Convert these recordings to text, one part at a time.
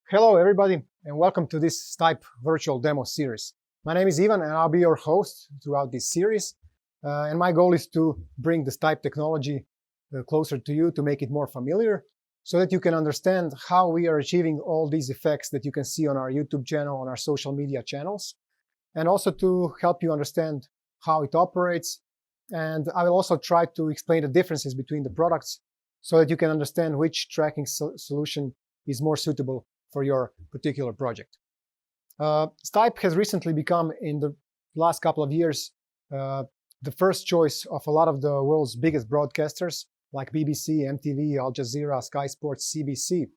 Hello everybody and welcome to this StypeLand virtual demo series. My name is Ivan and I'll be your host throughout this series. And my goal is to bring the StypeLand technology closer to you, to make it more familiar, so that you can understand how we are achieving all these effects that you can see on our YouTube channel, on our social media channels, and also to help you understand how it operates. And I will also try to explain the differences between the products so that you can understand which tracking solution is more suitable for your particular project. StypeLand has recently become, in the last couple of years, the first choice of a lot of the world's biggest broadcasters, like BBC, MTV, Al Jazeera, Sky Sports, CBC.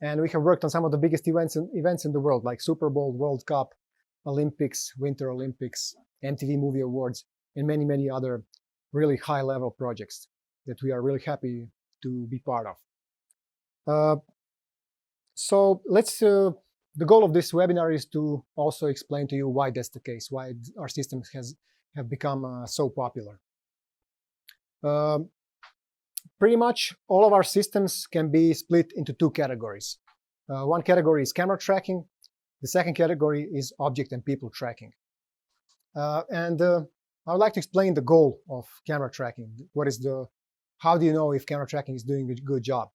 And we have worked on some of the biggest events in the world, like Super Bowl, World Cup, Olympics, Winter Olympics, MTV Movie Awards, and many, many other really high-level projects that we are really happy to be part of. So the goal of this webinar is to also explain to you why that's the case, why our systems have become so popular. Pretty much all of our systems can be split into two categories. One category is camera tracking. The second category is object and people tracking. I would like to explain the goal of camera tracking. How do you know if camera tracking is doing a good job?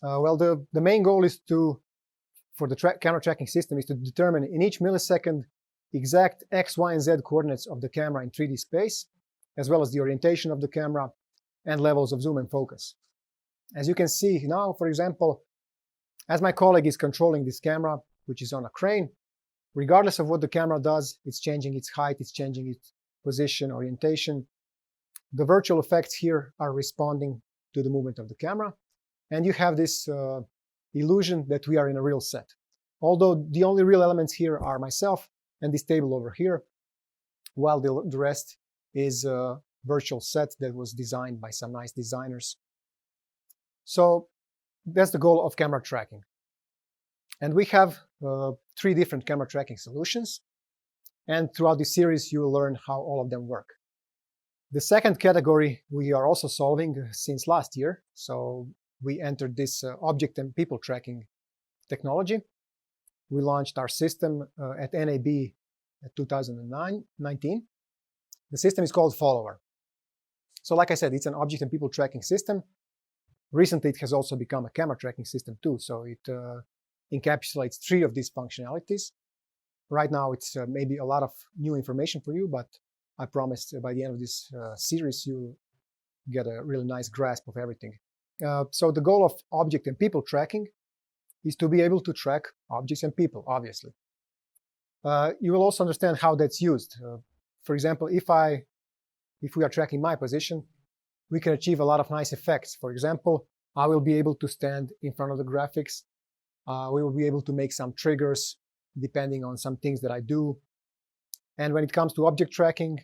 Well, the main goal is for the camera tracking system is to determine in each millisecond exact X, Y, and Z coordinates of the camera in 3D space, as well as the orientation of the camera and levels of zoom and focus. As you can see now, for example, as my colleague is controlling this camera, which is on a crane, regardless of what the camera does, it's changing its height, it's changing its position, orientation. The virtual effects here are responding to the movement of the camera. And you have this illusion that we are in a real set. Although the only real elements here are myself and this table over here, while the rest is a virtual set that was designed by some nice designers. So that's the goal of camera tracking. And we have 3 different camera tracking solutions. And throughout this series, you will learn how all of them work. The second category we are also solving since last year. So we entered this object and people tracking technology. We launched our system at NAB in 2019. The system is called Follower. So like I said, it's an object and people tracking system. Recently, it has also become a camera tracking system too. So it encapsulates 3 of these functionalities. Right now, it's maybe a lot of new information for you, but I promise by the end of this series, you'll get a really nice grasp of everything. So the goal of object and people tracking is to be able to track objects and people, obviously. You will also understand how that's used. For example, if we are tracking my position, we can achieve a lot of nice effects. For example, I will be able to stand in front of the graphics. We will be able to make some triggers depending on some things that I do. And when it comes to object tracking,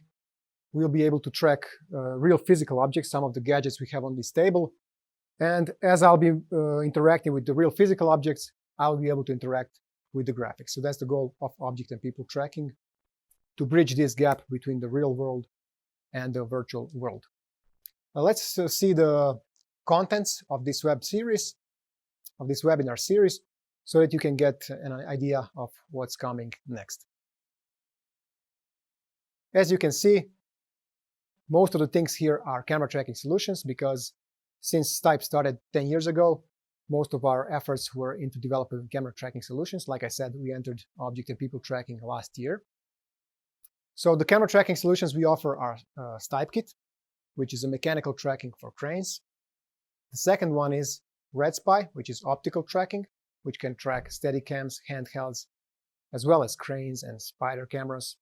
we'll be able to track real physical objects, some of the gadgets we have on this table. And as I'll be interacting with the real physical objects, I'll be able to interact with the graphics. So that's the goal of object and people tracking, to bridge this gap between the real world and the virtual world. Let's see the contents of this webinar series, so that you can get an idea of what's coming next. As you can see, most of the things here are camera tracking solutions, because since StypeLand started 10 years ago, most of our efforts were into developing camera tracking solutions. Like I said, we entered object and people tracking last year. So the camera tracking solutions we offer are StypeKit, which is a mechanical tracking for cranes. The second one is RedSpy, which is optical tracking, which can track Steadicams, handhelds, as well as cranes and Spyder cameras.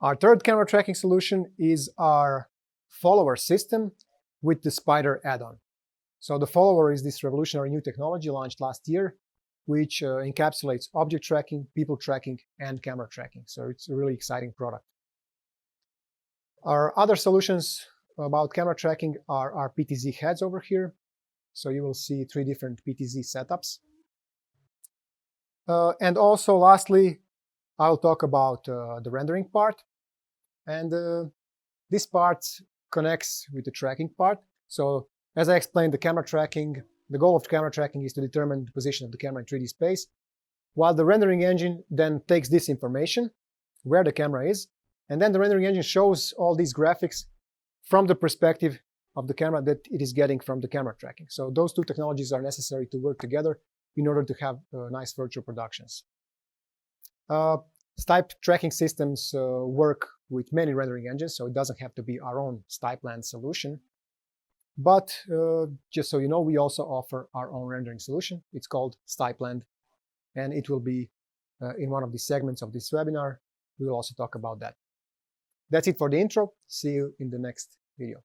Our third camera tracking solution is our Follower system with the Spyder add-on. So the Follower is this revolutionary new technology launched last year, which encapsulates object tracking, people tracking, and camera tracking. So it's a really exciting product. Our other solutions about camera tracking are our PTZ heads over here. So you will see 3 different PTZ setups. And also, lastly, I'll talk about the rendering part. And this part connects with the tracking part. So as I explained, the camera tracking The goal of camera tracking is to determine the position of the camera in 3D space, while the rendering engine then takes this information, where the camera is, and then the rendering engine shows all these graphics from the perspective of the camera that it is getting from the camera tracking. So those two technologies are necessary to work together in order to have nice virtual productions. Stype tracking systems work with many rendering engines, so it doesn't have to be our own StypeLand solution. But just so you know, we also offer our own rendering solution. It's called StypeLand, and it will be in one of the segments of this webinar. We will also talk about that. That's it for the intro. See you in the next video.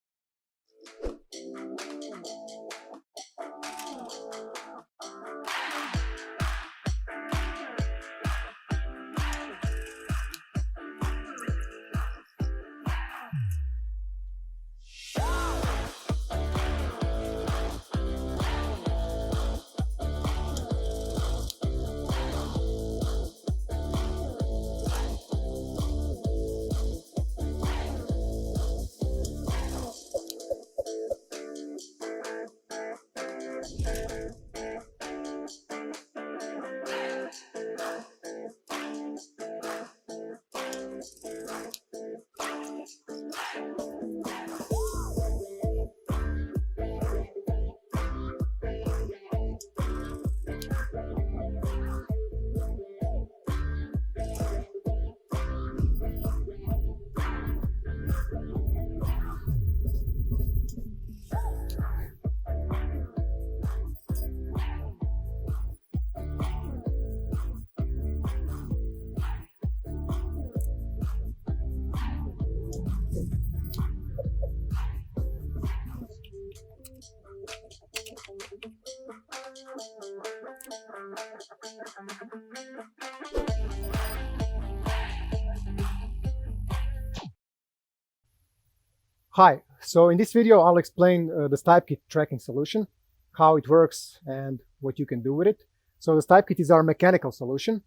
Hi, so in this video I'll explain the StypeKit tracking solution, how it works and what you can do with it. So the StypeKit is our mechanical solution.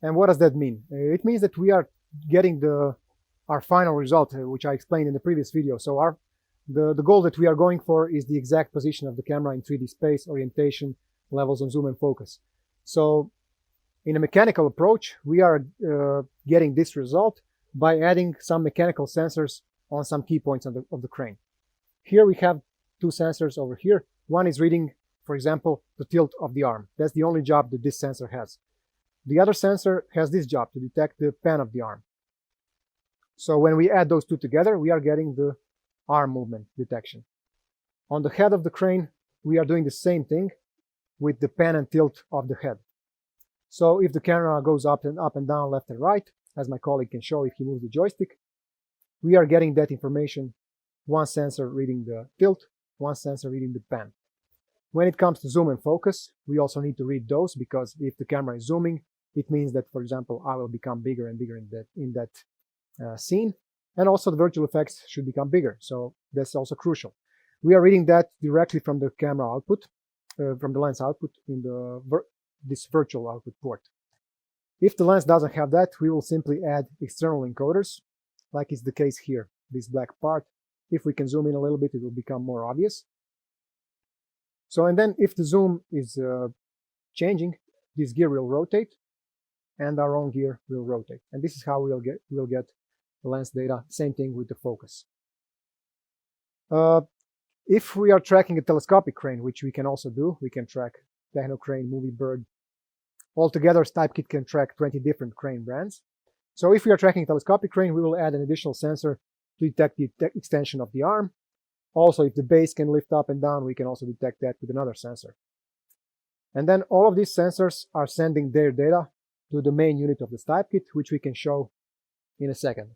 And what does that mean? It means that we are getting our final result, which I explained in the previous video. So the goal that we are going for is the exact position of the camera in 3D space, orientation, levels on zoom and focus. So in a mechanical approach, we are getting this result by adding some mechanical sensors on some key points of the crane. Here we have two sensors over here. One is reading, for example, the tilt of the arm. That's the only job that this sensor has. The other sensor has this job, to detect the pan of the arm. So when we add those two together, we are getting the arm movement detection. On the head of the crane, we are doing the same thing with the pan and tilt of the head. So if the camera goes up and down, left and right, as my colleague can show if he moves the joystick, we are getting that information, one sensor reading the tilt, one sensor reading the pan. When it comes to zoom and focus, we also need to read those, because if the camera is zooming, it means that, for example, I will become bigger and bigger in that scene. And also the virtual effects should become bigger, so that's also crucial. We are reading that directly from the camera output, from the lens output in this virtual output port. If the lens doesn't have that, we will simply add external encoders, like is the case here, this black part. If we can zoom in a little bit, it will become more obvious. So, and then if the zoom is changing, this gear will rotate, and our own gear will rotate. And this is how we'll get the lens data. Same thing with the focus. If we are tracking a telescopic crane, which we can also do, we can track Techno Crane, Movie Bird. Altogether, StypeKit can track 20 different crane brands. So if we are tracking a telescopic crane, we will add an additional sensor to detect the extension of the arm. Also, if the base can lift up and down, we can also detect that with another sensor. And then all of these sensors are sending their data to the main unit of the StypeKit, which we can show in a second.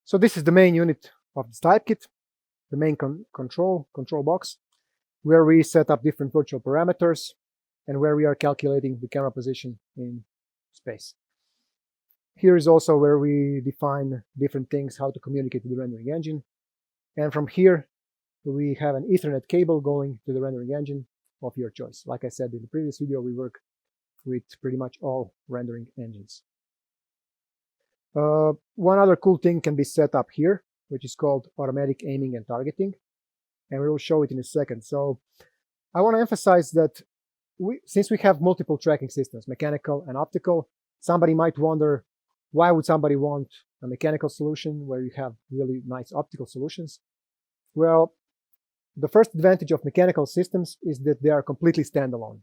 So this is the main unit of the StypeKit, the main control box, where we set up different virtual parameters and where we are calculating the camera position in space. Here is also where we define different things, how to communicate with the rendering engine. And from here, we have an Ethernet cable going to the rendering engine of your choice. Like I said in the previous video, we work with pretty much all rendering engines. One other cool thing can be set up here, which is called automatic aiming and targeting, and we will show it in a second. So I want to emphasize that since we have multiple tracking systems, mechanical and optical, somebody might wonder, why would somebody want a mechanical solution where you have really nice optical solutions? Well, the first advantage of mechanical systems is that they are completely standalone.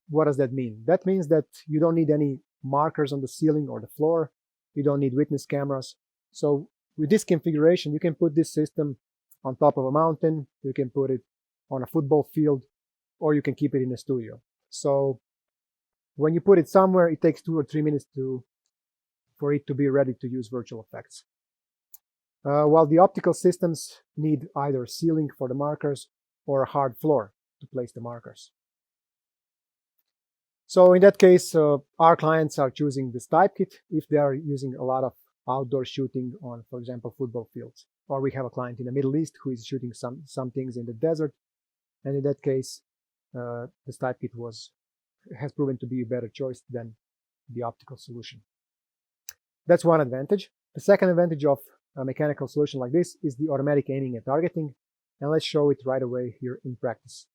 What does that mean? That means that you don't need any markers on the ceiling or the floor. You don't need witness cameras. So with this configuration, you can put this system on top of a mountain, you can put it on a football field, or you can keep it in a studio. So when you put it somewhere, it takes 2 or 3 minutes for it to be ready to use virtual effects. While the optical systems need either a ceiling for the markers or a hard floor to place the markers. So in that case, our clients are choosing the StypeKit if they are using a lot of outdoor shooting on, for example, football fields. Or we have a client in the Middle East who is shooting some things in the desert, and in that case, the StypeKit has proven to be a better choice than the optical solution. That's one advantage. The second advantage of a mechanical solution like this is the automatic aiming and targeting, and let's show it right away here in practice.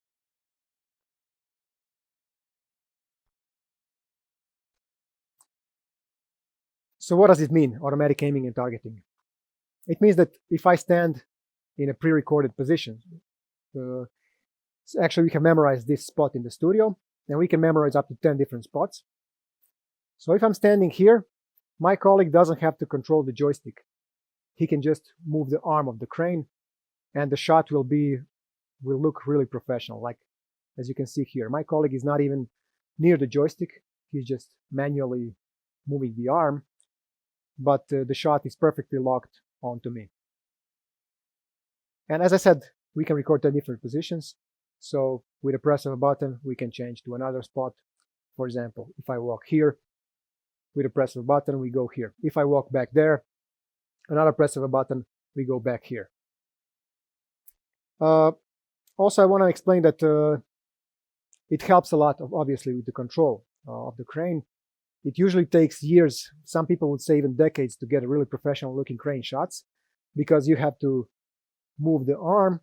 So what does it mean, automatic aiming and targeting? It means that if I stand in a pre-recorded position, actually we can memorize this spot in the studio, and we can memorize up to 10 different spots. So if I'm standing here, my colleague doesn't have to control the joystick. He can just move the arm of the crane, and the shot will look really professional. Like, as you can see here, my colleague is not even near the joystick. He's just manually moving the arm, but the shot is perfectly locked onto me. And as I said, we can record 10 different positions. So with a press of a button, we can change to another spot. For example, if I walk here, with a press of a button, we go here. If I walk back there, another press of a button, we go back here. Also, I want to explain that it helps a lot, obviously, with the control of the crane. It usually takes years, some people would say even decades, to get a really professional looking crane shots, because you have to move the arm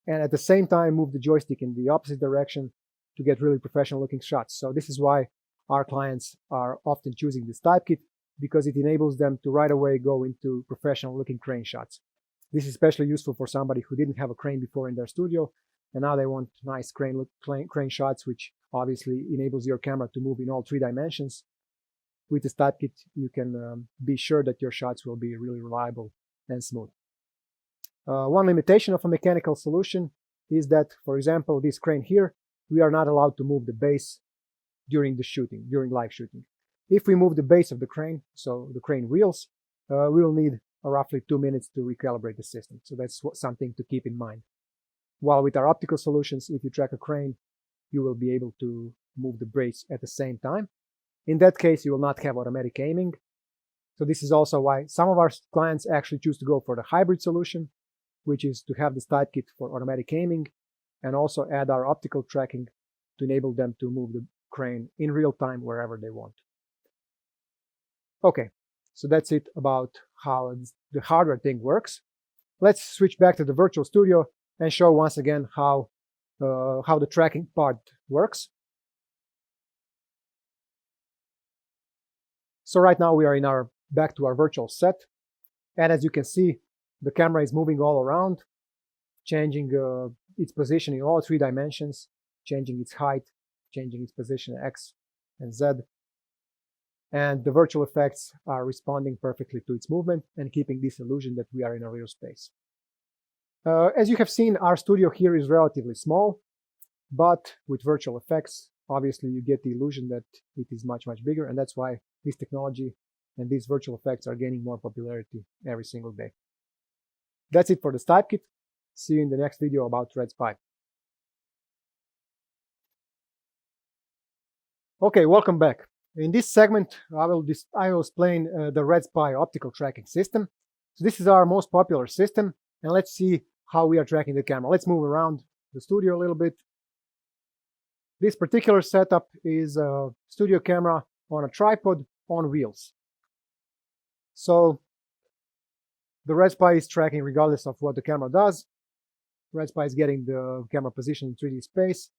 and at the same time move the joystick in the opposite direction to get really professional looking shots. So this is why our clients are often choosing the StypeKit, because it enables them to right away go into professional looking crane shots. This is especially useful for somebody who didn't have a crane before in their studio, and now they want nice crane shots, which obviously enables your camera to move in all 3 dimensions. With the StypeKit, you can be sure that your shots will be really reliable and smooth. One limitation of a mechanical solution is that, for example, this crane here, we are not allowed to move the base during live shooting. If we move the base of the crane, so the crane wheels, we will need roughly 2 minutes to recalibrate the system. So that's something to keep in mind. While with our optical solutions, if you track a crane, you will be able to move the base at the same time. In that case, you will not have automatic aiming. So this is also why some of our clients actually choose to go for the hybrid solution, which is to have the StypeKit for automatic aiming and also add our optical tracking to enable them to move the crane in real time wherever they want. Okay, so that's it about how the hardware thing works. Let's switch back to the virtual studio and show once again how the tracking part works. So right now we are back to our virtual set, and as you can see, the camera is moving all around, changing its position in all 3 dimensions, changing its height, changing its position X and Z, and the virtual effects are responding perfectly to its movement and keeping this illusion that we are in a real space. As you have seen, our studio here is relatively small, but with virtual effects, obviously you get the illusion that it is much, much bigger, and that's why this technology and these virtual effects are gaining more popularity every single day. That's it for the StypeKit. See you in the next video about RedSpy. Okay, welcome back. In this segment, I will explain the RedSpy optical tracking system. So this is our most popular system, and let's see how we are tracking the camera. Let's move around the studio a little bit. This particular setup is a studio camera on a tripod on wheels. So the RedSpy is tracking regardless of what the camera does. RedSpy is getting the camera position in 3D space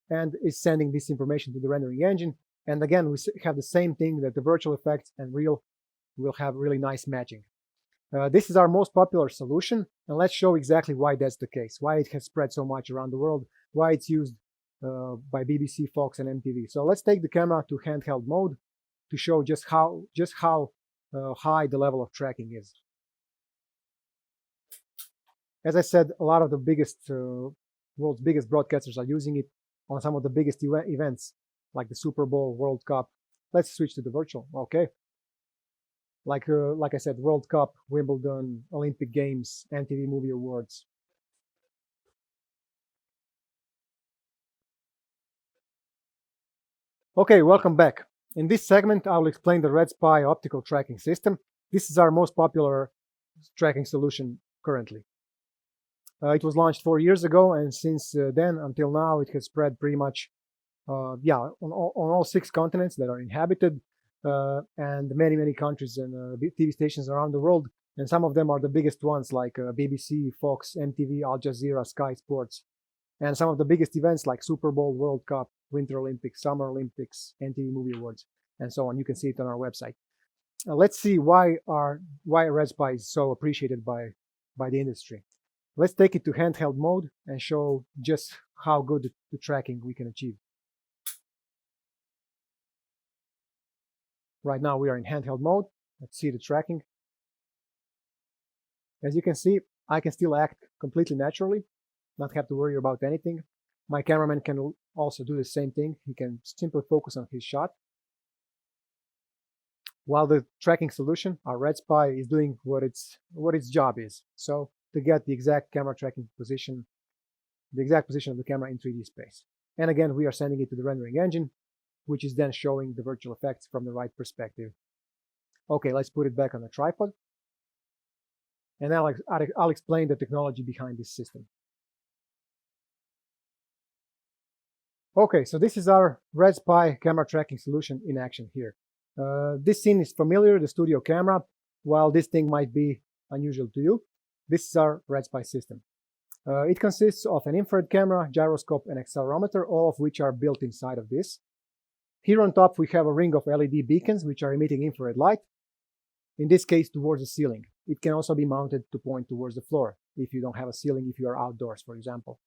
and is sending this information to the rendering engine. And again, we have the same thing, that the virtual effects and real will have really nice matching. This is our most popular solution, and let's show exactly why that's the case, why it has spread so much around the world, why it's used by BBC, Fox, and MTV. So let's take the camera to handheld mode to show just how high the level of tracking is. As I said, a lot of the world's biggest broadcasters are using it on some of the biggest events, like the Super Bowl, World Cup. Let's switch to the virtual. Okay. Like I said, World Cup, Wimbledon, Olympic Games, MTV Movie Awards. Okay, welcome back. In this segment, I will explain the RedSpy optical tracking system. This is our most popular tracking solution currently. It was launched 4 years ago, and since then until now, it has spread pretty much, on all 6 continents that are inhabited, and many countries and TV stations around the world. And some of them are the biggest ones, like BBC, Fox, MTV, Al Jazeera, Sky Sports, and some of the biggest events like Super Bowl, World Cup, Winter Olympics, Summer Olympics, MTV Movie Awards, and so on. You can see it on our website. Let's see why RedSpy is so appreciated by the industry. Let's take it to handheld mode and show just how good the tracking we can achieve. Right now we are in handheld mode. Let's see the tracking. As you can see, I can still act completely naturally, not have to worry about anything. My cameraman can also do the same thing. He can simply focus on his shot, while the tracking solution, our RedSpy, is doing what its job is. So to get the exact camera tracking position, the exact position of the camera in 3D space. And again, we are sending it to the rendering engine, which is then showing the virtual effects from the right perspective. Okay, let's put it back on the tripod. And now I'll explain the technology behind this system. Okay, so this is our RedSpy camera tracking solution in action here. This scene is familiar, the studio camera. While this thing might be unusual to you, this is our RedSpy system. It consists of an infrared camera, gyroscope, and accelerometer, all of which are built inside of this. Here on top we have a ring of LED beacons which are emitting infrared light, in this case towards the ceiling. It can also be mounted to point towards the floor if you don't have a ceiling, if you are outdoors, for example.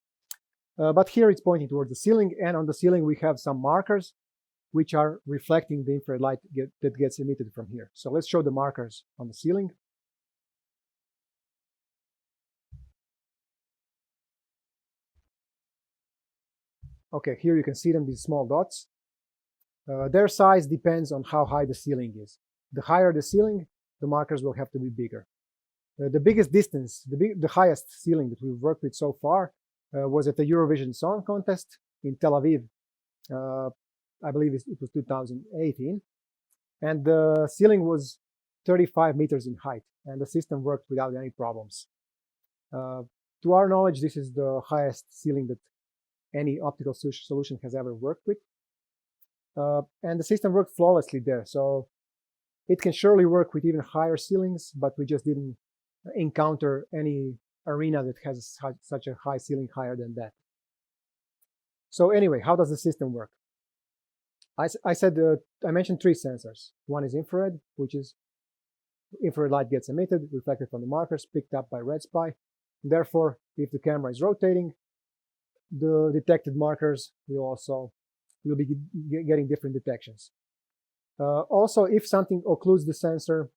But here it's pointing towards the ceiling, and on the ceiling we have some markers which are reflecting the infrared light that gets emitted from here. So let's show the markers on the ceiling. Okay, here you can see them, these small dots. Their size depends on how high the ceiling is. The higher the ceiling, the markers will have to be bigger. The biggest distance, the highest ceiling that we've worked with so far was at the Eurovision Song Contest in Tel Aviv. I believe it was 2018. And the ceiling was 35 meters in height, and the system worked without any problems. To our knowledge, this is the highest ceiling that any optical solution has ever worked with. And the system worked flawlessly there, so it can surely work with even higher ceilings, but we just didn't encounter any arena that has such a high ceiling higher than that. So anyway, how does the system work? I mentioned 3 sensors. One is infrared, which is infrared light gets emitted, reflected from the markers, picked up by RedSpy. Therefore, if the camera is rotating, the detected markers will be getting different detections. Also, if something occludes the sensor,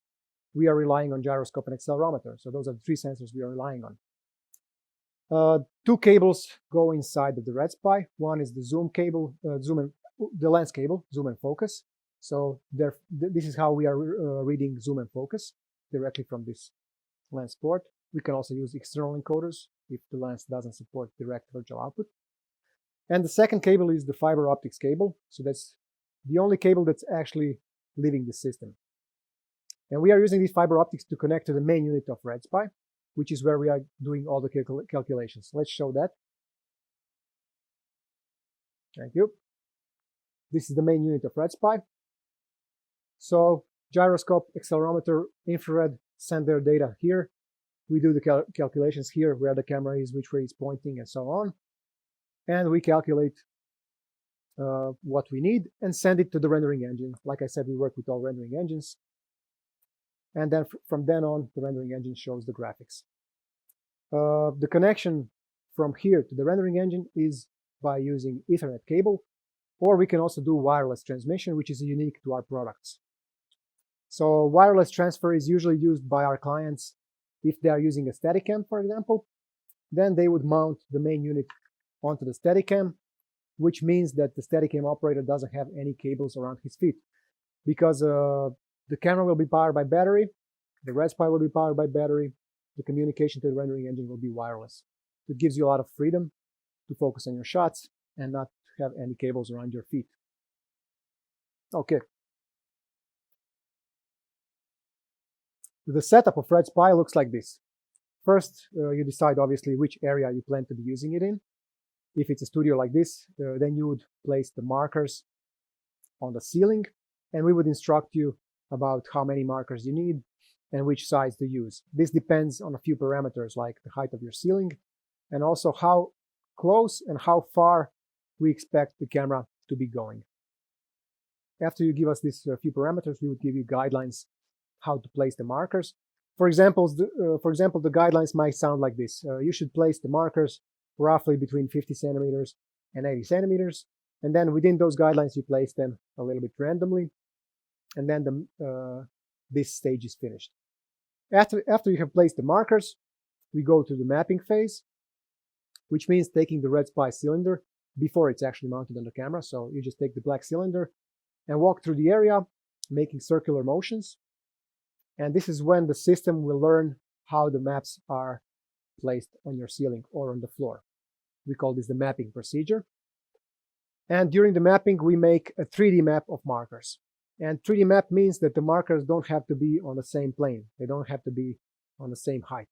we are relying on gyroscope and accelerometer. So those are the 3 sensors we are relying on. 2 cables go inside of the RedSpy. One is the zoom cable, the lens cable, zoom and focus. So this is how we are reading zoom and focus directly from this lens port. We can also use external encoders if the lens doesn't support direct virtual output. And the second cable is the fiber optics cable. So that's the only cable that's actually leaving the system. And we are using these fiber optics to connect to the main unit of RedSpy, which is where we are doing all the calculations. Let's show that. Thank you. This is the main unit of RedSpy. So Gyroscope, accelerometer, infrared send their data here. We do the calculations here, where the camera is, which way it's pointing, and so on. And we calculate what we need and send it to the rendering engine. Like I said, we work with all rendering engines. And then from then on, the rendering engine shows the graphics. The connection from here to the rendering engine is by using Ethernet cable, or we can also do wireless transmission, which is unique to our products. So wireless transfer is usually used by our clients if they are using a Steadicam, for example. Then they would mount the main unit onto the Steadicam, which means that the Steadicam operator doesn't have any cables around his feet, because the camera will be powered by battery, the RedSpy will be powered by battery, the communication to the rendering engine will be wireless. It gives you a lot of freedom to focus on your shots and not have any cables around your feet. Okay. The setup of RedSpy looks like this. First, you decide obviously which area you plan to be using it in. If it's a studio like this, then you would place the markers on the ceiling, and we would instruct you about how many markers you need and which size to use. This depends on a few parameters like the height of your ceiling and also how close and how far we expect the camera to be going. After you give us these few parameters, we would give you guidelines how to place the markers. For example, the guidelines might sound like this. You should place the markers roughly between 50 centimeters and 80 centimeters. And then within those guidelines, you place them a little bit randomly. And then this stage is finished. After you have placed the markers, we go to the mapping phase, which means taking the RedSpy cylinder before it's actually mounted on the camera. So you just take the black cylinder and walk through the area, making circular motions. And this is when the system will learn how the maps are placed on your ceiling or on the floor. We call this the mapping procedure. And during the mapping, we make a 3D map of markers. And 3D map means that the markers don't have to be on the same plane. They don't have to be on the same height.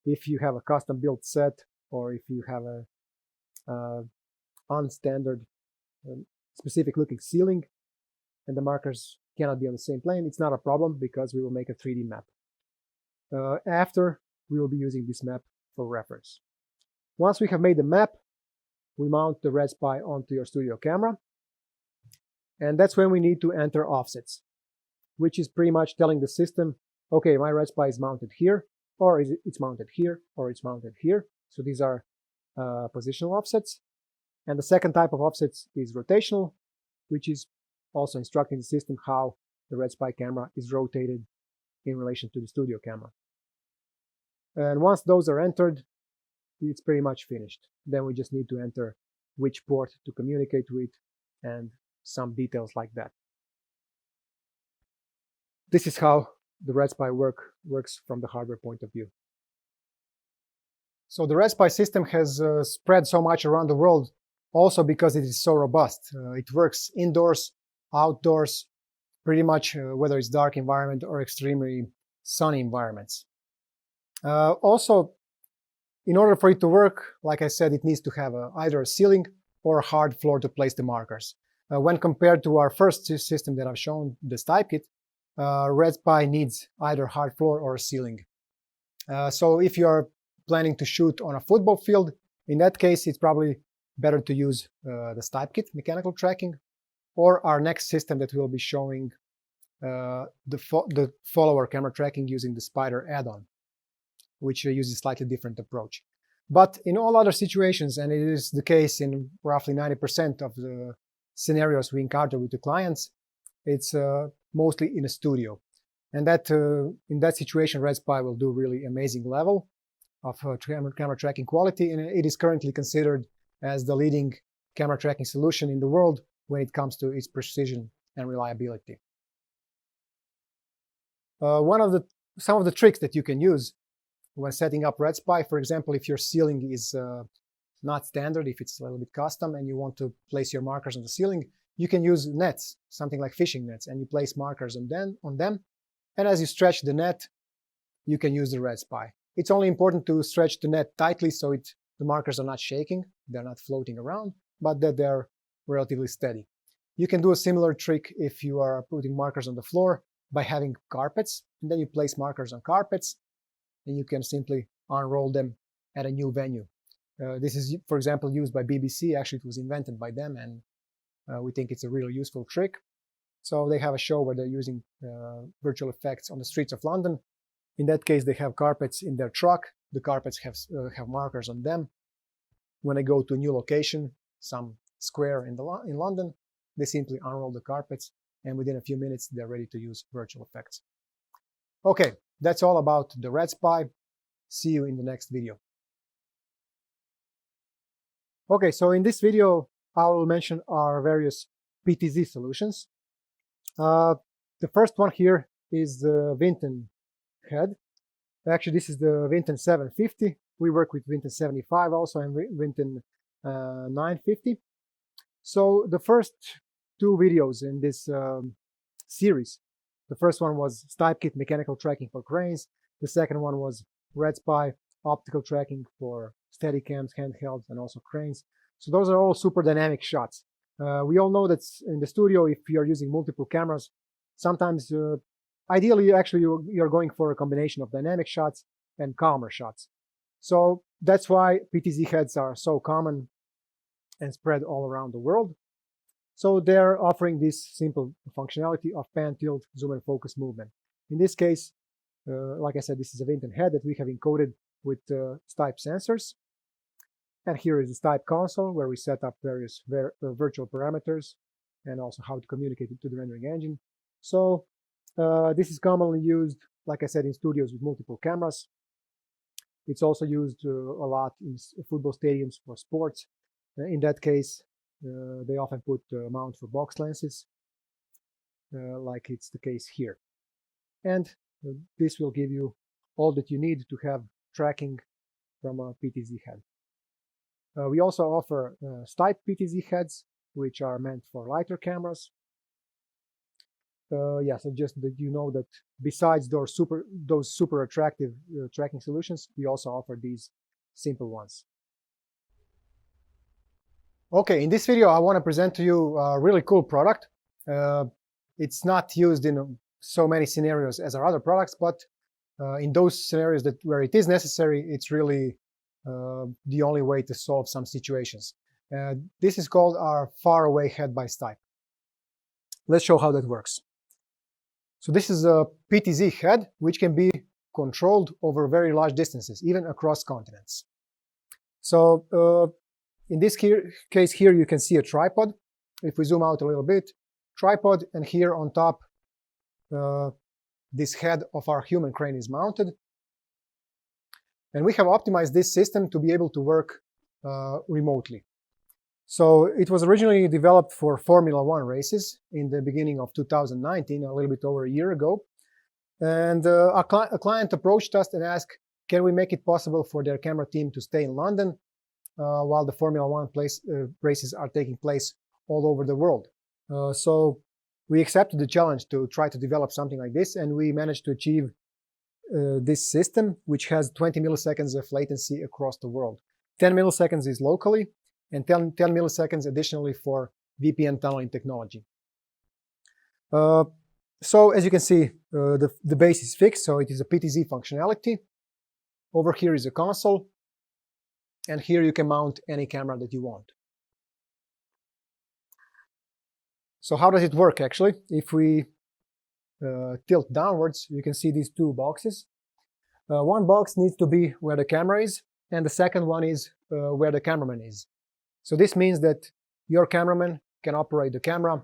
If you have a custom built set, or if you have a unstandard specific looking ceiling and the markers cannot be on the same plane, it's not a problem because we will make a 3D map. After, we will be using this map for reference. Once we have made the map, we mount the RedSpy onto your studio camera. And that's when we need to enter offsets, which is pretty much telling the system, okay, my RedSpy is mounted here, or it's mounted here, or it's mounted here. So these are positional offsets. And the second type of offsets is rotational, which is also instructing the system how the RedSpy camera is rotated in relation to the studio camera. And once those are entered, it's pretty much finished. Then we just need to enter which port to communicate with and some details like that. This is how the RedSpy works from the hardware point of view. So the RedSpy system has spread so much around the world also because it is so robust. It works indoors, outdoors, pretty much whether it's dark environment or extremely sunny environments. Also, in order for it to work, like I said, it needs to have either a ceiling or a hard floor to place the markers. When compared to our first system that I've shown, the StypeKit, RedSpy needs either hard floor or a ceiling. So if you are planning to shoot on a football field, in that case, it's probably better to use the StypeKit mechanical tracking, or our next system that we'll be showing, the follower camera tracking using the Spyder add-on, which uses a slightly different approach. But in all other situations, and it is the case in roughly 90% of the scenarios we encounter with the clients, it's mostly in a studio. And that in that situation, RedSpy will do really amazing level of camera tracking quality, and it is currently considered as the leading camera tracking solution in the world when it comes to its precision and reliability. Some of the tricks that you can use when setting up RedSpy, for example, if your ceiling is not standard, if it's a little bit custom and you want to place your markers on the ceiling, you can use nets, something like fishing nets, and you place markers on them. And as you stretch the net, you can use the RedSpy. It's only important to stretch the net tightly so the markers are not shaking, they're not floating around, but that they're relatively steady. You can do a similar trick if you are putting markers on the floor by having carpets, and then you place markers on carpets, and you can simply unroll them at a new venue. This is, for example, used by BBC. Actually, it was invented by them, and we think it's a really useful trick. So they have a show where they're using virtual effects on the streets of London. In that case, they have carpets in their truck. The carpets have markers on them. When they go to a new location, some square in London, they simply unroll the carpets, and within a few minutes, they're ready to use virtual effects. Okay, that's all about the RedSpy. See you in the next video. Okay, so in this video, I will mention our various PTZ solutions. The first one here is the Vinten Head. Actually, this is the Vinten 750. We work with Vinten 75 also, and Vinten 950. So the first two videos in this series, the first one was StypeKit mechanical tracking for cranes. The second one was RedSpy optical tracking for Steadicams, handhelds, and also cranes. So those are all super dynamic shots. We all know that in the studio, if you are using multiple cameras, sometimes, ideally, actually, you're going for a combination of dynamic shots and calmer shots. So that's why PTZ heads are so common and spread all around the world. So they're offering this simple functionality of pan, tilt, zoom, and focus movement. In this case, like I said, this is a Vinten head that we have encoded with StypeLand sensors. And here is the StypeLand console, where we set up various virtual parameters and also how to communicate it to the rendering engine. So this is commonly used, like I said, in studios with multiple cameras. It's also used a lot in football stadiums for sports. In that case, they often put a mount for box lenses, like it's the case here. And this will give you all that you need to have tracking from a PTZ head. We also offer StypeLand PTZ heads, which are meant for lighter cameras. Yeah, so just that you know that besides those super attractive tracking solutions, we also offer these simple ones. Okay, in this video, I want to present to you a really cool product. It's not used in so many scenarios as our other products, but in those scenarios where it is necessary, it's really the only way to solve some situations. This is called our FarAwayHead by Stype. Let's show how that works. So this is a PTZ head, which can be controlled over very large distances, even across continents. So in this case here, you can see a tripod. If we zoom out a little bit, tripod, and here on top, this head of our human crane is mounted. And we have optimized this system to be able to work remotely. So it was originally developed for Formula 1 races in the beginning of 2019, a little bit over a year ago. And a client approached us and asked, can we make it possible for their camera team to stay in London while the Formula 1 races are taking place all over the world? So we accepted the challenge to try to develop something like this, and we managed to achieve this system, which has 20 milliseconds of latency across the world. 10 milliseconds is locally, and 10 milliseconds additionally for VPN tunneling technology. So as you can see, the base is fixed, so it is a PTZ functionality. Over here is a console, and here you can mount any camera that you want. So how does it work actually? If we tilt downwards, you can see these two boxes. One box needs to be where the camera is, and the second one is where the cameraman is. So this means that your cameraman can operate the camera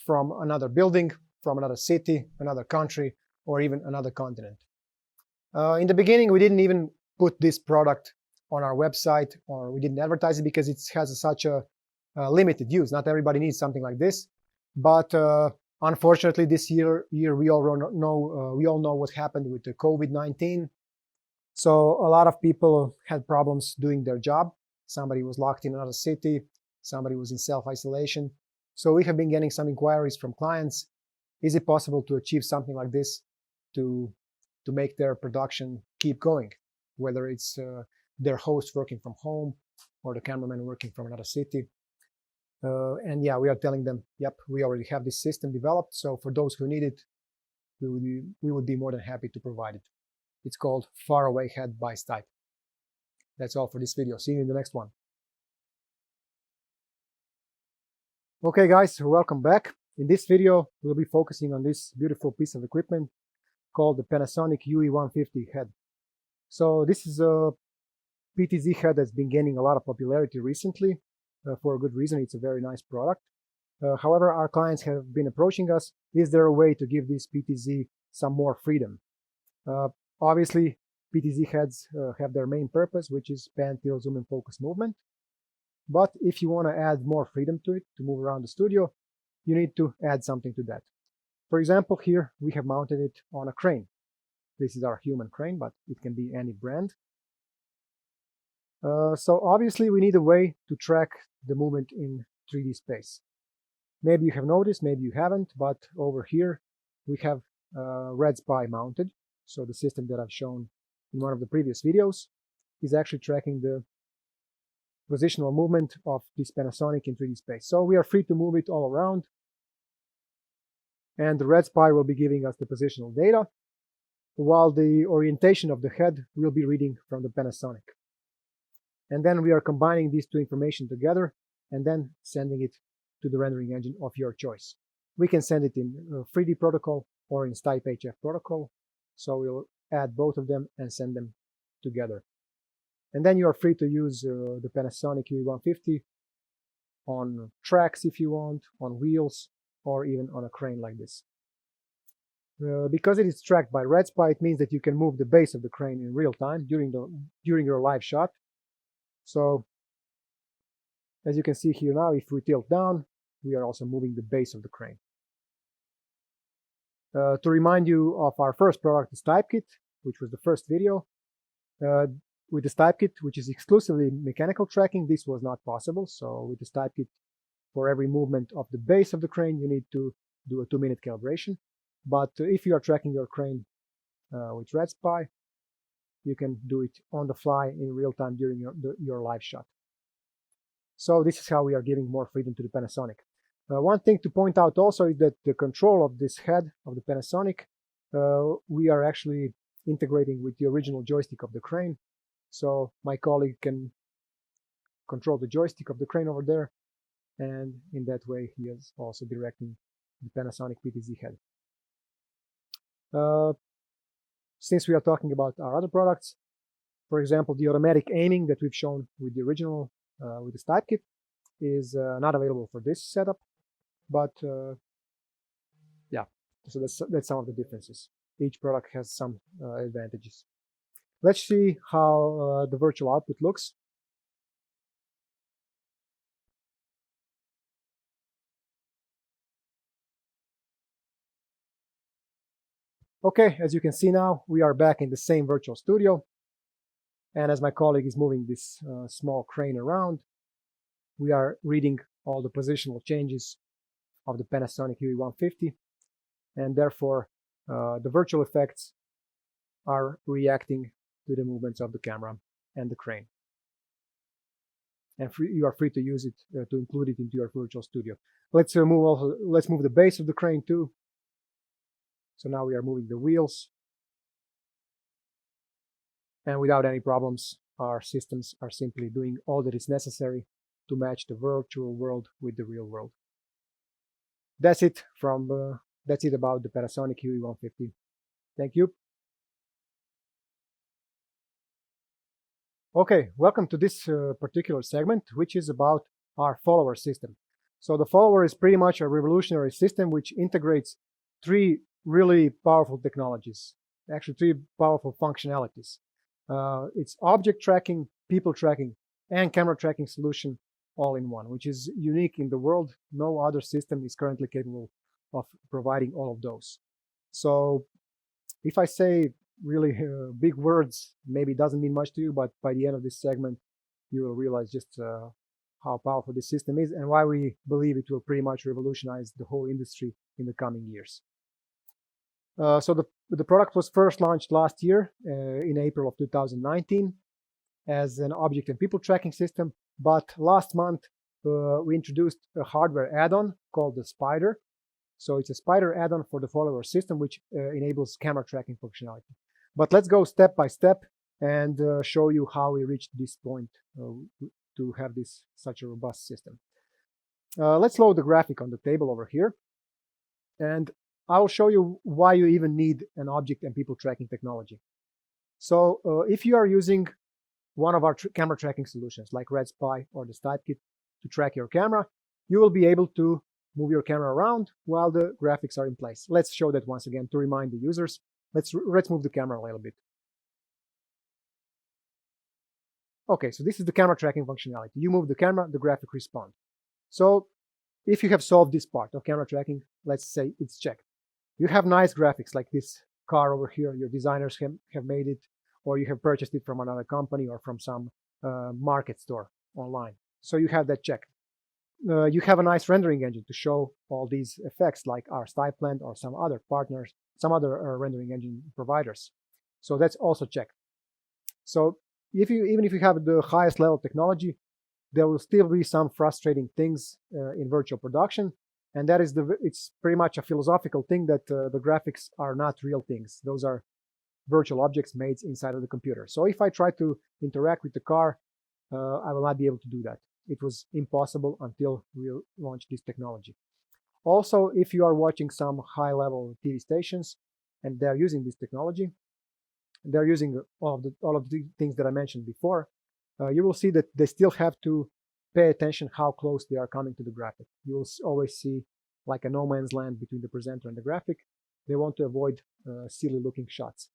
from another building, from another city, another country, or even another continent. In the beginning, we didn't even put this product on our website, or we didn't advertise it because it has such a limited use. Not everybody needs something like this. But unfortunately, this year we all know what happened with the COVID-19. So a lot of people had problems doing their job. Somebody was locked in another city. Somebody was in self-isolation. So we have been getting some inquiries from clients. Is it possible to achieve something like this to make their production keep going, whether it's their host working from home or the cameraman working from another city? And yeah, we are telling them, yep, we already have this system developed. So for those who need it, we would be more than happy to provide it. It's called FarAwayHead by StypeLand. That's all for this video. See you in the next one. Okay guys, welcome back. In this video, we'll be focusing on this beautiful piece of equipment called the Panasonic UE150 head. So this is a PTZ head that's been gaining a lot of popularity recently, for a good reason. It's a very nice product. However, our clients have been approaching us. Is there a way to give this PTZ some more freedom? Obviously, PTZ heads have their main purpose, which is pan, tilt, zoom, and focus movement. But if you want to add more freedom to it, to move around the studio, you need to add something to that. For example, here we have mounted it on a crane. This is our human crane, but it can be any brand. So obviously we need a way to track the movement in 3D space. Maybe you have noticed, maybe you haven't, but over here we have RedSpy mounted. So the system that I've shown in one of the previous videos is actually tracking the positional movement of this Panasonic in 3D space. So we are free to move it all around, and the RedSpy will be giving us the positional data, while the orientation of the head will be reading from the Panasonic. And then we are combining these two information together and then sending it to the rendering engine of your choice. We can send it in 3D protocol or in StypeHF protocol. So we'll add both of them and send them together. And then you are free to use the Panasonic UE150 on tracks if you want, on wheels, or even on a crane like this. Because it is tracked by RedSpy, it means that you can move the base of the crane in real time during your live shot. So as you can see here now, if we tilt down, we are also moving the base of the crane. To remind you of our first product, the StypeKit, which was the first video. With the StypeKit, which is exclusively mechanical tracking, this was not possible. So with the StypeKit, for every movement of the base of the crane, you need to do a 2-minute calibration. But if you are tracking your crane with RedSpy, you can do it on the fly in real time during your live shot. So this is how we are giving more freedom to the Panasonic. One thing to point out also is that the control of this head of the Panasonic, we are actually integrating with the original joystick of the crane. So my colleague can control the joystick of the crane over there, and in that way he is also directing the Panasonic PTZ head. Since we are talking about our other products, for example, the automatic aiming that we've shown with the original, with the StypeKit, is not available for this setup. But yeah, so that's some of the differences. Each product has some advantages. Let's see how the virtual output looks. Okay, as you can see now, we are back in the same virtual studio. And as my colleague is moving this small crane around, we are reading all the positional changes of the Panasonic UE150. And therefore, the virtual effects are reacting to the movements of the camera and the crane. And you are free to use it, to include it into your virtual studio. Let's move the base of the crane too. So now we are moving the wheels. And without any problems, our systems are simply doing all that is necessary to match the virtual world with the real world. That's it about the Panasonic UE150. Thank you. Okay, welcome to this particular segment, which is about our follower system. So the follower is pretty much a revolutionary system which integrates 3 really powerful technologies, actually 3 powerful functionalities. It's object tracking, people tracking, and camera tracking solution all in one, which is unique in the world. No other system is currently capable of providing all of those. So if I say really big words, maybe it doesn't mean much to you, but by the end of this segment, you will realize just how powerful this system is and why we believe it will pretty much revolutionize the whole industry in the coming years. So the product was first launched last year in April of 2019 as an object and people tracking system. But last month, we introduced a hardware add-on called the Spyder. So it's a Spyder add-on for the follower system, which enables camera tracking functionality. But let's go step by step and show you how we reached this point to have such a robust system. Let's load the graphic on the table over here, and I'll show you why you even need an object and people tracking technology. So if you are using one of our camera tracking solutions like RedSpy or the StypeKit to track your camera, you will be able to move your camera around while the graphics are in place. Let's show that once again to remind the users. Let's move the camera a little bit. Okay, so this is the camera tracking functionality. You move the camera, the graphic responds. So if you have solved this part of camera tracking, let's say it's checked. You have nice graphics like this car over here. Your designers have made it, or you have purchased it from another company or from some market store online. So you have that checked. You have a nice rendering engine to show all these effects like our StypeLand or some other partners, some other rendering engine providers. So that's also checked. So even if you have the highest level technology, there will still be some frustrating things in virtual production, and that is it's pretty much a philosophical thing that the graphics are not real things. Those are virtual objects made inside of the computer. So if I try to interact with the car, I will not be able to do that. It was impossible until we launched this technology. Also, if you are watching some high-level TV stations and they're using this technology, they're using all of the things that I mentioned before, you will see that they still have to pay attention how close they are coming to the graphic. You will always see like a no man's land between the presenter and the graphic. They want to avoid silly-looking shots.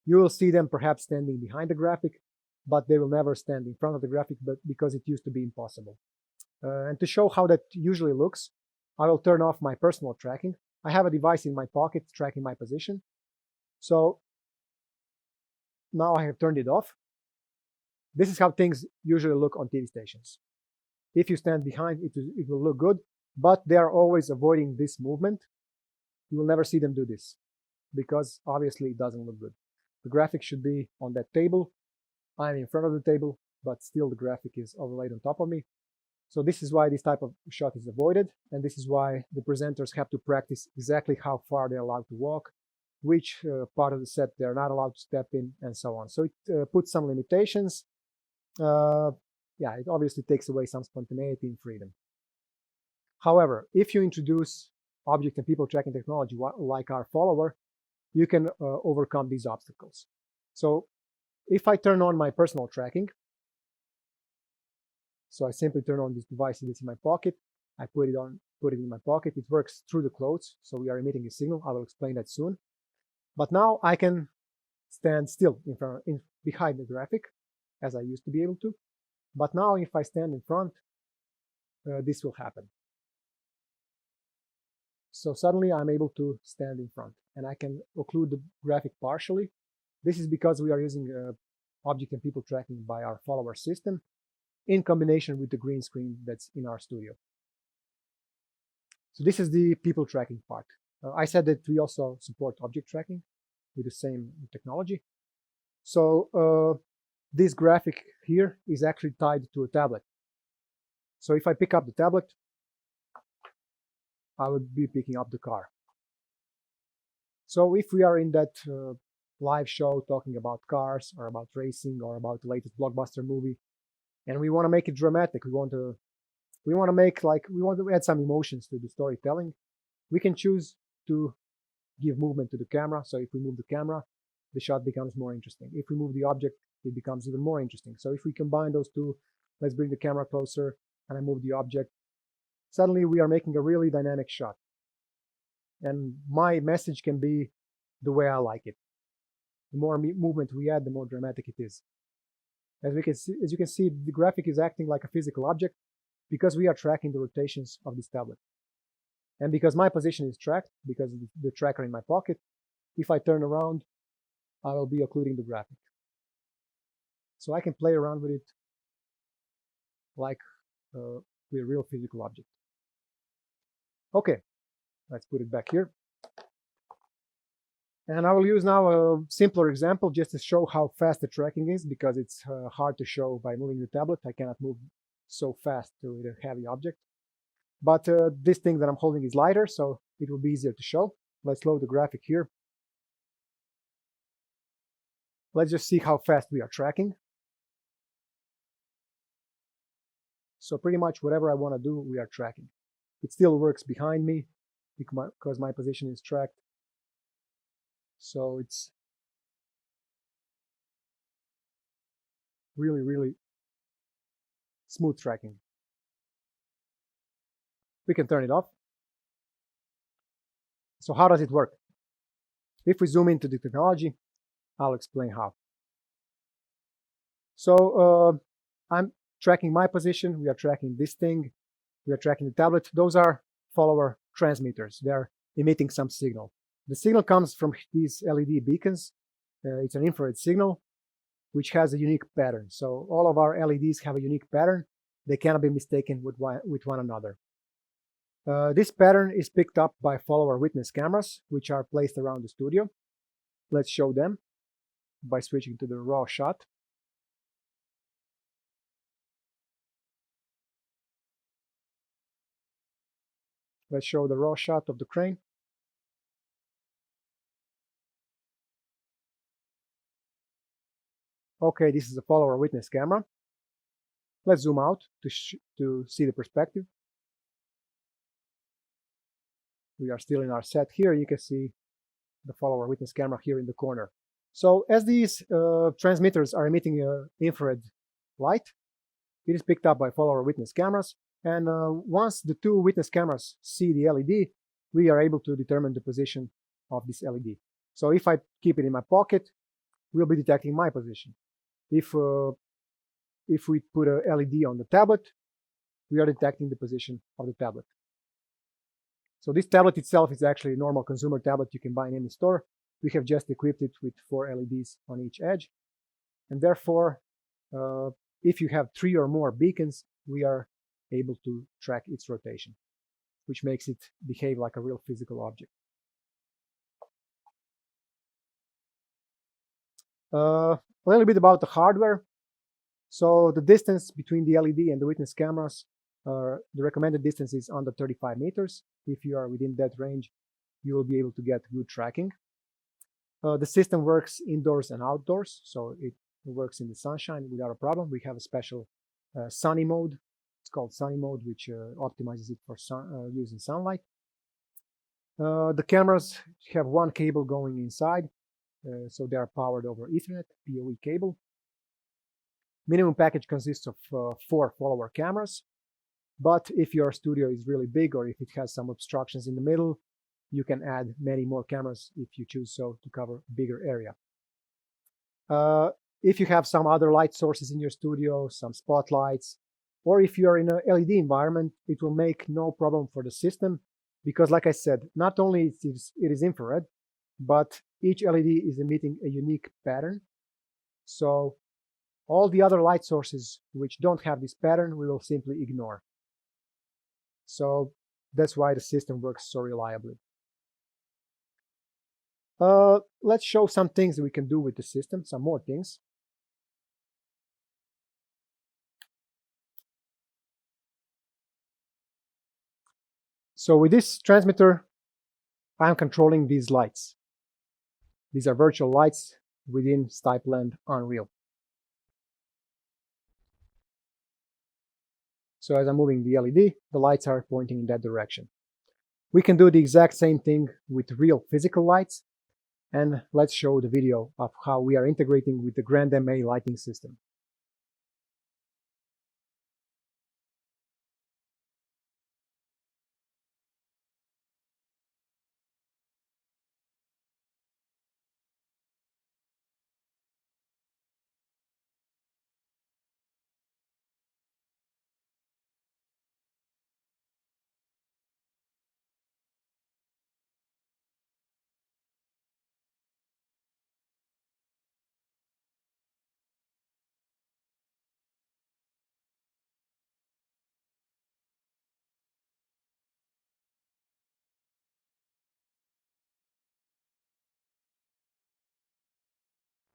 You will see them perhaps standing behind the graphic, but they will never stand in front of the graphic, but because it used to be impossible. And to show how that usually looks, I will turn off my personal tracking. I have a device in my pocket tracking my position. So now I have turned it off. This is how things usually look on TV stations. If you stand behind, it will look good, but they are always avoiding this movement. You will never see them do this because obviously it doesn't look good. The graphic should be on that table. I'm in front of the table, but still the graphic is overlaid on top of me. So this is why this type of shot is avoided, and this is why the presenters have to practice exactly how far they're allowed to walk, which part of the set they're not allowed to step in, and so on. So it puts some limitations. Yeah, it obviously takes away some spontaneity and freedom. However, if you introduce object and people tracking technology like our follower, you can overcome these obstacles. So if I turn on my personal tracking, so I simply turn on this device that's in my pocket, I put it in my pocket, it works through the clothes, so we are emitting a signal. I will explain that soon. But now I can stand still behind the graphic, as I used to be able to. But now if I stand in front, this will happen. So suddenly I'm able to stand in front, and I can occlude the graphic partially. This is because we are using object and people tracking by our follower system in combination with the green screen that's in our studio. So this is the people tracking part. I said that we also support object tracking with the same technology. So this graphic here is actually tied to a tablet. So if I pick up the tablet, I would be picking up the car. So if we are in that live show talking about cars or about racing or about the latest blockbuster movie, and we want to make it dramatic, we want to add some emotions to the storytelling, we can choose to give movement to the camera. So if we move the camera, the shot becomes more interesting. If we move the object, it becomes even more interesting. So if we combine those two, let's bring the camera closer and I move the object, suddenly we are making a really dynamic shot. And my message can be the way I like it. The more movement we add, the more dramatic it is. As you can see, the graphic is acting like a physical object because we are tracking the rotations of this tablet. And because my position is tracked, because of the tracker in my pocket, if I turn around, I will be occluding the graphic. So I can play around with it like with a real physical object. Okay, let's put it back here. And I will use now a simpler example just to show how fast the tracking is, because it's hard to show by moving the tablet. I cannot move so fast with a heavy object. But this thing that I'm holding is lighter, so it will be easier to show. Let's load the graphic here. Let's just see how fast we are tracking. So pretty much whatever I want to do, we are tracking. It still works behind me because my position is tracked. So it's really, really smooth tracking. We can turn it off. So how does it work? If we zoom into the technology, I'll explain how. So I'm tracking my position. We are tracking this thing. We are tracking the tablet. Those are follower transmitters. They're emitting some signal. The signal comes from these LED beacons. It's an infrared signal, which has a unique pattern. So all of our LEDs have a unique pattern. They cannot be mistaken with one another. This pattern is picked up by follower witness cameras, which are placed around the studio. Let's show them by switching to the raw shot. Let's show the raw shot of the crane. Okay, this is a follower witness camera. Let's zoom out to see the perspective. We are still in our set here. You can see the follower witness camera here in the corner. So as these transmitters are emitting infrared light, it is picked up by follower witness cameras. And once the two witness cameras see the LED, we are able to determine the position of this LED. So if I keep it in my pocket, we'll be detecting my position. If we put a LED on the tablet, we are detecting the position of the tablet. So this tablet itself is actually a normal consumer tablet you can buy in any store. We have just equipped it with 4 LEDs on each edge. And therefore, if you have 3 or more beacons, we are able to track its rotation, which makes it behave like a real physical object. A little bit about the hardware. So the distance between the LED and the witness cameras, the recommended distance is under 35 meters. If you are within that range, you will be able to get good tracking. The system works indoors and outdoors, so it works in the sunshine without a problem. We have a special sunny mode. It's called sunny mode, which optimizes it for using sunlight. The cameras have one cable going inside, so they are powered over Ethernet, PoE cable. Minimum package consists of 4 follower cameras, but if your studio is really big or if it has some obstructions in the middle, you can add many more cameras if you choose so to cover a bigger area. If you have some other light sources in your studio, some spotlights, or if you're in an LED environment, it will make no problem for the system because, like I said, not only it is infrared, but each LED is emitting a unique pattern. So all the other light sources which don't have this pattern, we will simply ignore. So that's why the system works so reliably. Let's show some things that we can do with the system, some more things. So with this transmitter, I'm controlling these lights. These are virtual lights within StypeLand Unreal. So as I'm moving the LED, the lights are pointing in that direction. We can do the exact same thing with real physical lights, and let's show the video of how we are integrating with the Grand MA lighting system.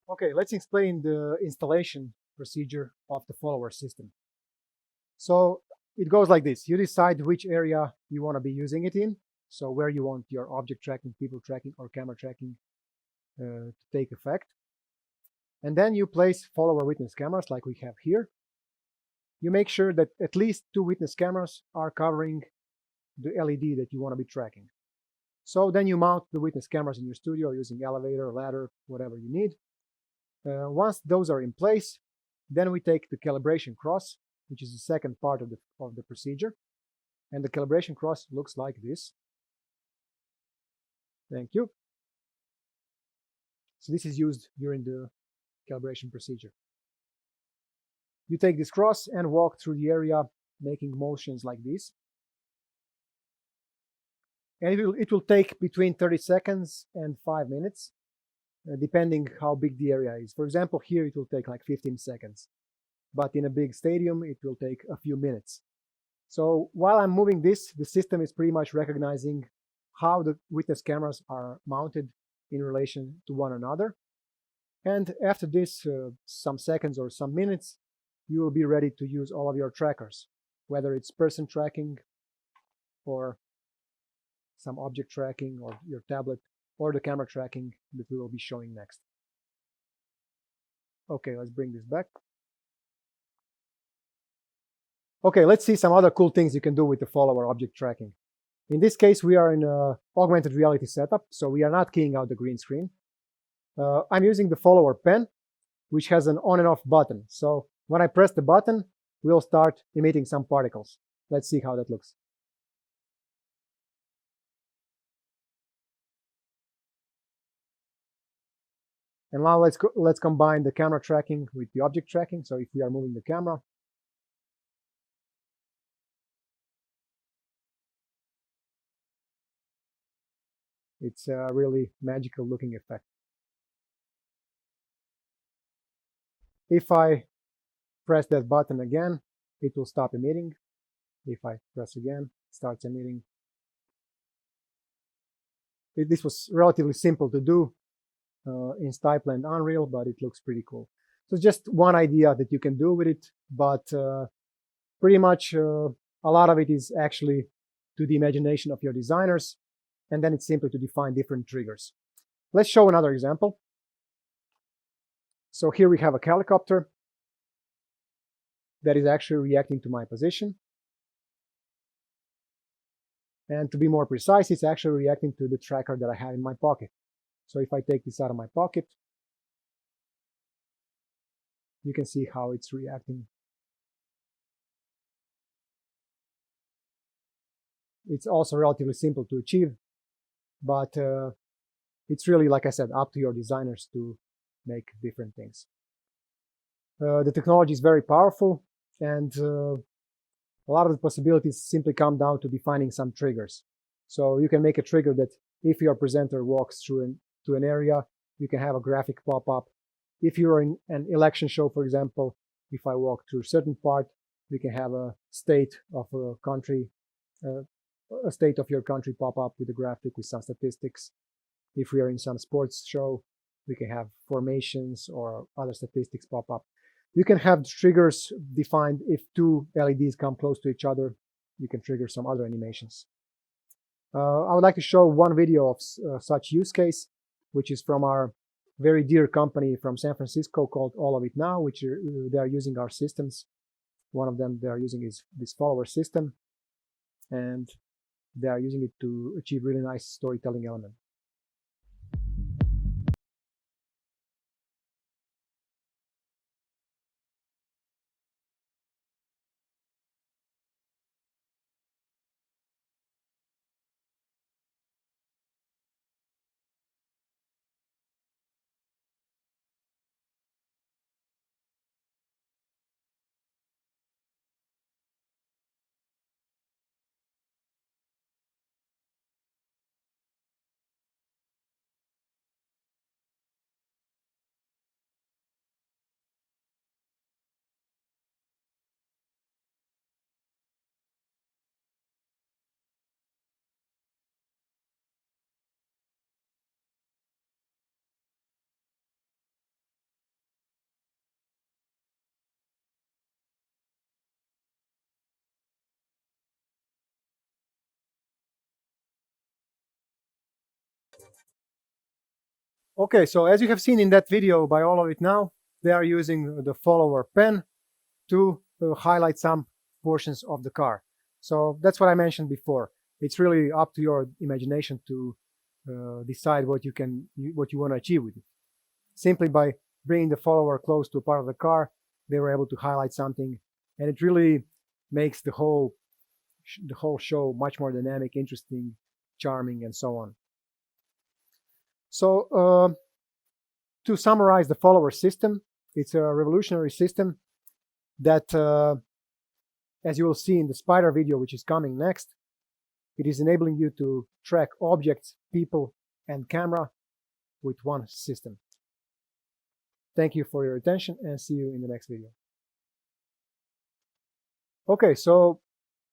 Okay, let's explain the installation procedure of the follower system. So it goes like this. You decide which area you want to be using it in. so where you want your object tracking, people tracking, or camera tracking to take effect. And then you place follower witness cameras like we have here. You make sure that at least 2 witness cameras are covering the LED that you want to be tracking. So then you mount the witness cameras in your studio using elevator, ladder, whatever you need. Once those are in place, then we take the calibration cross, which is the second part of the procedure. And the calibration cross looks like this. Thank you. So this is used during the calibration procedure. You take this cross and walk through the area, making motions like this. And it will take between 30 seconds and 5 minutes, depending how big the area is. For example, here it will take like 15 seconds. But in a big stadium, it will take a few minutes. So while I'm moving this, the system is pretty much recognizing how the witness cameras are mounted in relation to one another. And after this, some seconds or some minutes, you will be ready to use all of your trackers, whether it's person tracking or some object tracking or your tablet or the camera tracking that we will be showing next. Okay, let's bring this back. Okay, let's see some other cool things you can do with the follower object tracking. In this case, we are in an augmented reality setup, so we are not keying out the green screen. I'm using the follower pen, which has an on and off button. So when I press the button, we'll start emitting some particles. Let's see how that looks. And now let's combine the camera tracking with the object tracking. So if we are moving the camera, it's a really magical looking effect. If I press that button again, it will stop emitting. If I press again, it starts emitting. This was relatively simple to do in StypeLand Unreal, but it looks pretty cool. So just one idea that you can do with it, but pretty much a lot of it is actually to the imagination of your designers, and then it's simply to define different triggers. Let's show another example. So here we have a helicopter that is actually reacting to my position. And to be more precise, it's actually reacting to the tracker that I have in my pocket. So if I take this out of my pocket, you can see how it's reacting. It's also relatively simple to achieve, but it's really, like I said, up to your designers to make different things. The technology is very powerful, and a lot of the possibilities simply come down to defining some triggers. So you can make a trigger that if your presenter walks through an area, you can have a graphic pop up. If you're in an election show, for example, if I walk through a certain part, we can have a state of a country, a state of your country pop up with a graphic with some statistics. If we are in some sports show, we can have formations or other statistics pop up. You can have triggers defined if 2 LEDs come close to each other. You can trigger some other animations. I would like to show one video of such use case, which is from our very dear company from San Francisco called All of It Now, which they are using our systems. One of them they are using is this follower system, and they are using it to achieve really nice storytelling element. Okay, so as you have seen in that video by all of it now, they are using the follower pen to highlight some portions of the car. So that's what I mentioned before. It's really up to your imagination to decide what you want to achieve with it. Simply by bringing the follower close to a part of the car, they were able to highlight something, and it really makes the whole show much more dynamic, interesting, charming, and so on. So to summarize the follower system, it's a revolutionary system that, as you will see in the Spyder video, which is coming next, it is enabling you to track objects, people, and camera with one system. Thank you for your attention, and see you in the next video. Okay, so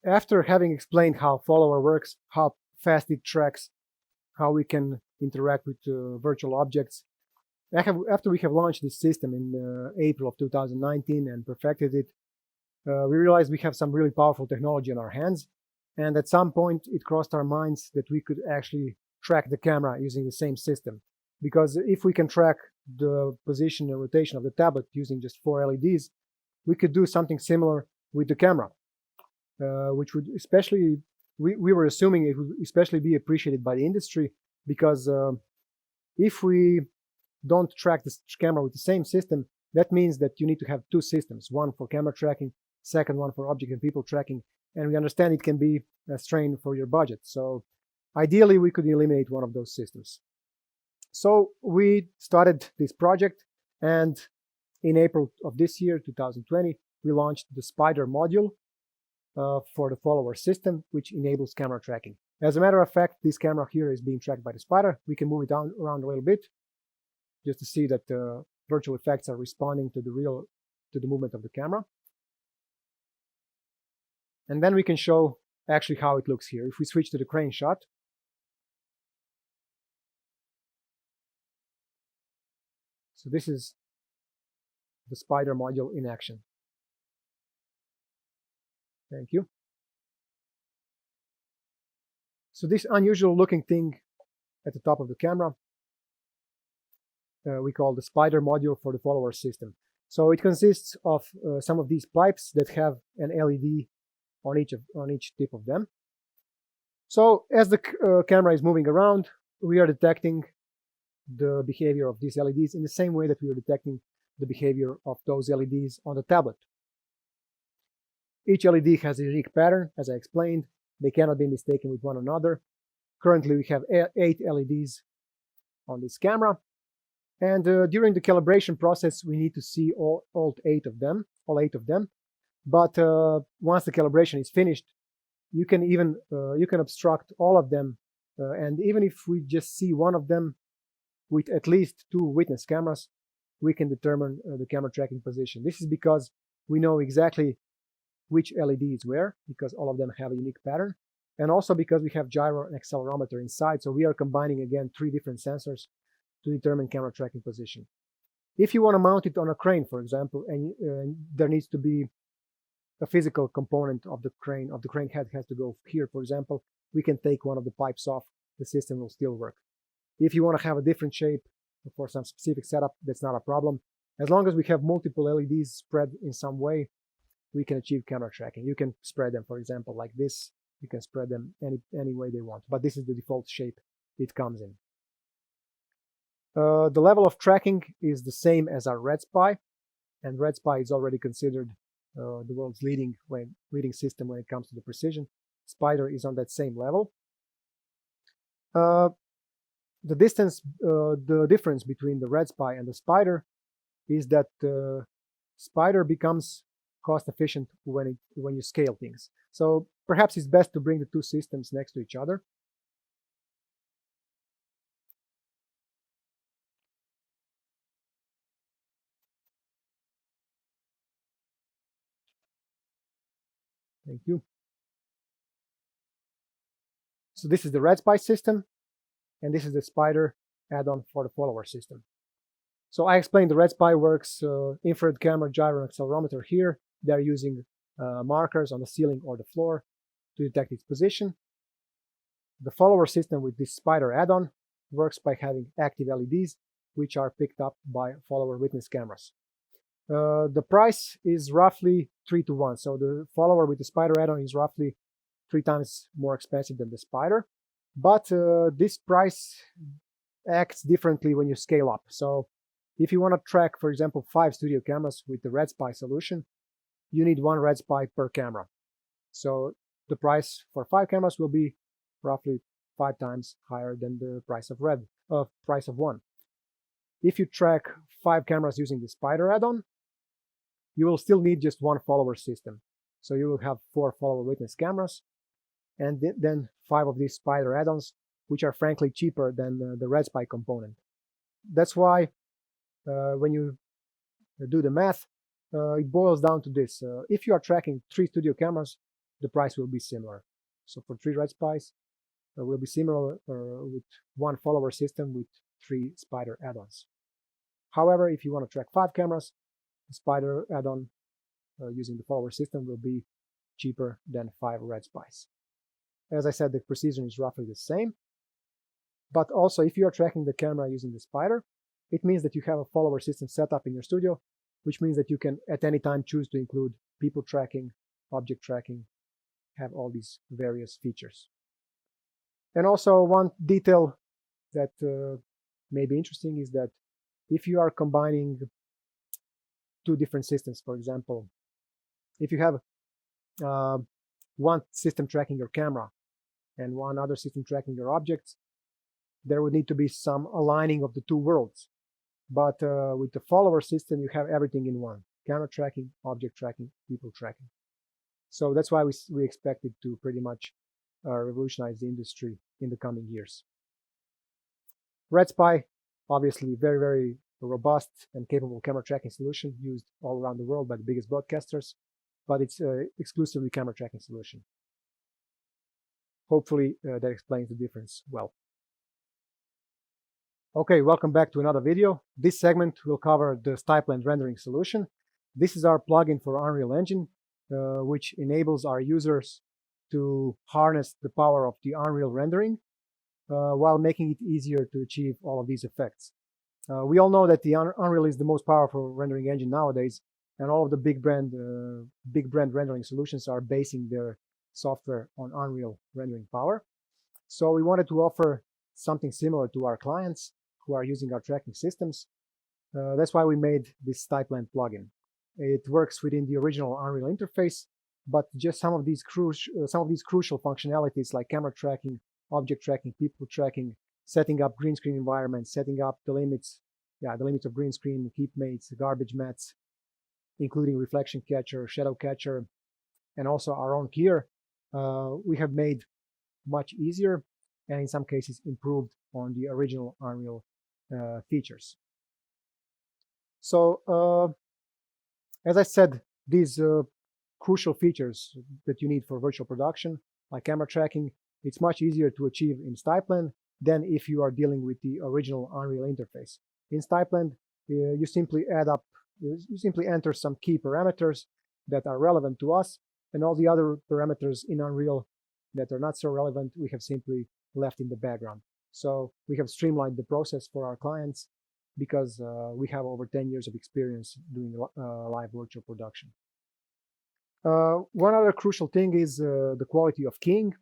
after having explained how follower works, how fast it tracks, how we can interact with virtual objects, after we have launched this system in April of 2019 and perfected it, we realized we have some really powerful technology in our hands, and at some point it crossed our minds that we could actually track the camera using the same system. Because if we can track the position and rotation of the tablet using just 4 LEDs, we could do something similar with the camera, which would especially, we were assuming it would especially be appreciated by the industry, because if we don't track the camera with the same system, that means that you need to have 2 systems, one for camera tracking, second one for object and people tracking, and we understand it can be a strain for your budget. So ideally, we could eliminate one of those systems. So we started this project, and in April of this year, 2020, we launched the Spyder module for the follower system, which enables camera tracking. As a matter of fact, this camera here is being tracked by the Spyder. We can move it around a little bit just to see that the virtual effects are responding to the movement of the camera. And then we can show actually how it looks here. If we switch to the crane shot, so this is the Spyder module in action. Thank you. So this unusual looking thing at the top of the camera, we call the Spyder module for the follower system. So it consists of some of these pipes that have an LED on each tip of them. So as the camera is moving around, we are detecting the behavior of these LEDs in the same way that we are detecting the behavior of those LEDs on the tablet. Each LED has a unique pattern, as I explained. They cannot be mistaken with one another. Currently, we have 8 LEDs on this camera, and during the calibration process, we need to see all 8 of them. But once the calibration is finished, you can obstruct all of them, and even if we just see one of them with at least 2 witness cameras, we can determine the camera tracking position. This is because we know exactly which LED is where, because all of them have a unique pattern, and also because we have gyro and accelerometer inside, so we are combining again 3 different sensors to determine camera tracking position. If you want to mount it on a crane, for example, and there needs to be a physical component of the crane head has to go here, for example, we can take one of the pipes off, the system will still work. If you want to have a different shape for some specific setup, that's not a problem. As long as we have multiple LEDs spread in some way, we can achieve camera tracking. You can spread them, for example, like this. You can spread them any way they want, but this is the default shape it comes in. The level of tracking is the same as our RedSpy, and RedSpy is already considered the world's leading system when it comes to the precision. Spyder is on that same level. The difference between the RedSpy and the Spyder is that Spyder becomes cost efficient when you scale things. So perhaps it's best to bring the 2 systems next to each other. Thank you. So this is the RedSpy system, and this is the Spyder add-on for the follower system. So I explained the RedSpy works infrared camera, gyro, and accelerometer here. They're using markers on the ceiling or the floor to detect its position. The follower system with this Spyder add-on works by having active LEDs which are picked up by follower witness cameras. The price is roughly 3 to 1. So the follower with the Spyder add-on is roughly 3 times more expensive than the Spyder. But this price acts differently when you scale up. So if you want to track, for example, 5 studio cameras with the RedSpy solution, you need 1 RedSpy per camera. So the price for 5 cameras will be roughly 5 times higher than the price of price of 1. If you track 5 cameras using the Spyder add-on, you will still need just 1 follower system. So you will have 4 follower witness cameras, and then 5 of these Spyder add-ons, which are frankly cheaper than the RedSpy component. That's why when you do the math, it boils down to this. If you are tracking 3 studio cameras, the price will be similar. So for 3 RedSpys, it will be similar with 1 follower system with 3 Spyder add-ons. However, if you want to track 5 cameras, the Spyder add-on using the follower system will be cheaper than 5 RedSpys. As I said, the precision is roughly the same. But also, if you are tracking the camera using the Spyder, it means that you have a follower system set up in your studio, which means that you can at any time choose to include people tracking, object tracking, have all these various features. And also one detail that may be interesting is that if you are combining 2 different systems, for example, if you have one system tracking your camera and one other system tracking your objects, there would need to be some aligning of the 2 worlds. But with the follower system, you have everything in one: camera tracking, object tracking, people tracking. So that's why we expect it to pretty much revolutionize the industry in the coming years. RedSpy, obviously very, very robust and capable camera tracking solution used all around the world by the biggest broadcasters, but it's exclusively camera tracking solution. Hopefully that explains the difference well. Okay, welcome back to another video. This segment will cover the StypeLand rendering solution. This is our plugin for Unreal Engine, which enables our users to harness the power of the Unreal rendering while making it easier to achieve all of these effects. We all know that the Unreal is the most powerful rendering engine nowadays, and all of the big brand rendering solutions are basing their software on Unreal rendering power. So we wanted to offer something similar to our clients who are using our tracking systems. That's why we made this StypeLand plugin. It works within the original Unreal interface, but just some of these crucial functionalities like camera tracking, object tracking, people tracking, setting up green screen environments, setting up the limits of green screen, keep mates, garbage mats, including reflection catcher, shadow catcher, and also our own keyer, we have made much easier and in some cases improved on the original Unreal features. So as I said, these crucial features that you need for virtual production, like camera tracking, it's much easier to achieve in StypeLand than if you are dealing with the original Unreal interface. In StypeLand, you simply enter some key parameters that are relevant to us, and all the other parameters in Unreal that are not so relevant, we have simply left in the background. So we have streamlined the process for our clients because we have over 10 years of experience doing live virtual production. One other crucial thing is the quality of keying.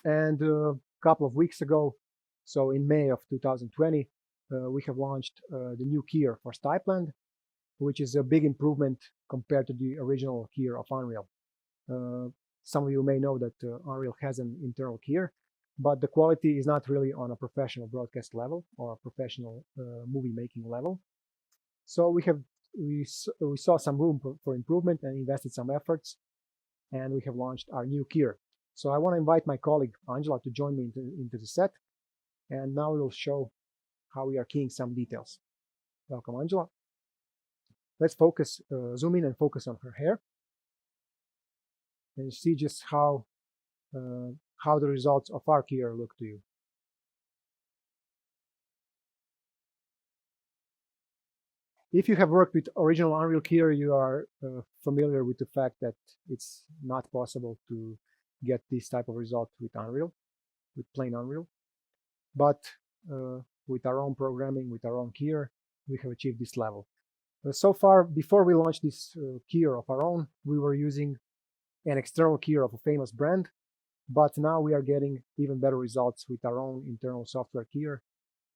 And a couple of weeks ago, so in May of 2020, we have launched the new keyer for StypeLand, which is a big improvement compared to the original keyer of Unreal. Some of you may know that Unreal has an internal keyer, but the quality is not really on a professional broadcast level or a professional movie making level. So we saw some room for improvement and invested some efforts, and we have launched our new keyer. So I want to invite my colleague Angela to join me into the set, and now we'll show how we are keying some details. Welcome, Angela. Let's focus, zoom in and focus on her hair, and see just how the results of our keyer look to you. If you have worked with original Unreal keyer, you are familiar with the fact that it's not possible to get this type of result with Unreal, with plain Unreal. But with our own programming, with our own keyer, we have achieved this level. So far, before we launched this keyer of our own, we were using an external keyer of a famous brand, but now we are getting even better results with our own internal software keyer,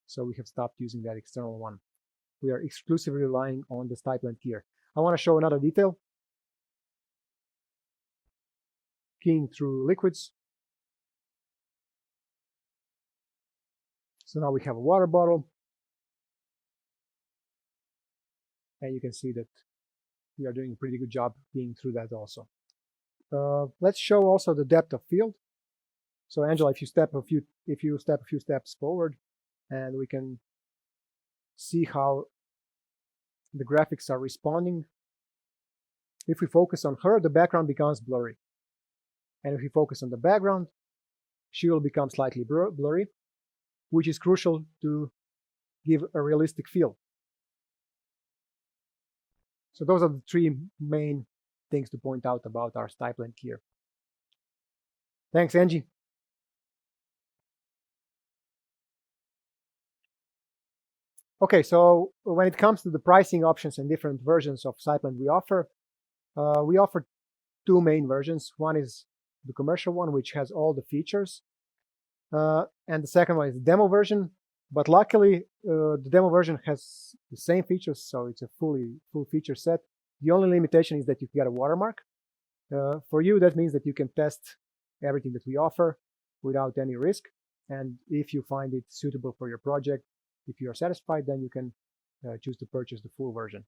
so we have stopped using that external one. We are exclusively relying on the StypeLand keyer. I want to show another detail. Keying through liquids. So now we have a water bottle, and you can see that we are doing a pretty good job keying through that also. Let's show also the depth of field. So Angela, if you step a few steps forward, and we can see how the graphics are responding. If we focus on her, the background becomes blurry. And if we focus on the background, she will become slightly blurry, which is crucial to give a realistic feel. So those are the three main things to point out about our StypeLand keyer. Thanks, Angie. Okay, so when it comes to the pricing options and different versions of StypeLand we offer two main versions. One is the commercial one, which has all the features, and the second one is the demo version. But luckily, the demo version has the same features, so it's a full feature set. The only limitation is that you get a watermark. For you, that means that you can test everything that we offer without any risk, and if you find it suitable for your project, if you are satisfied, then you can choose to purchase the full version.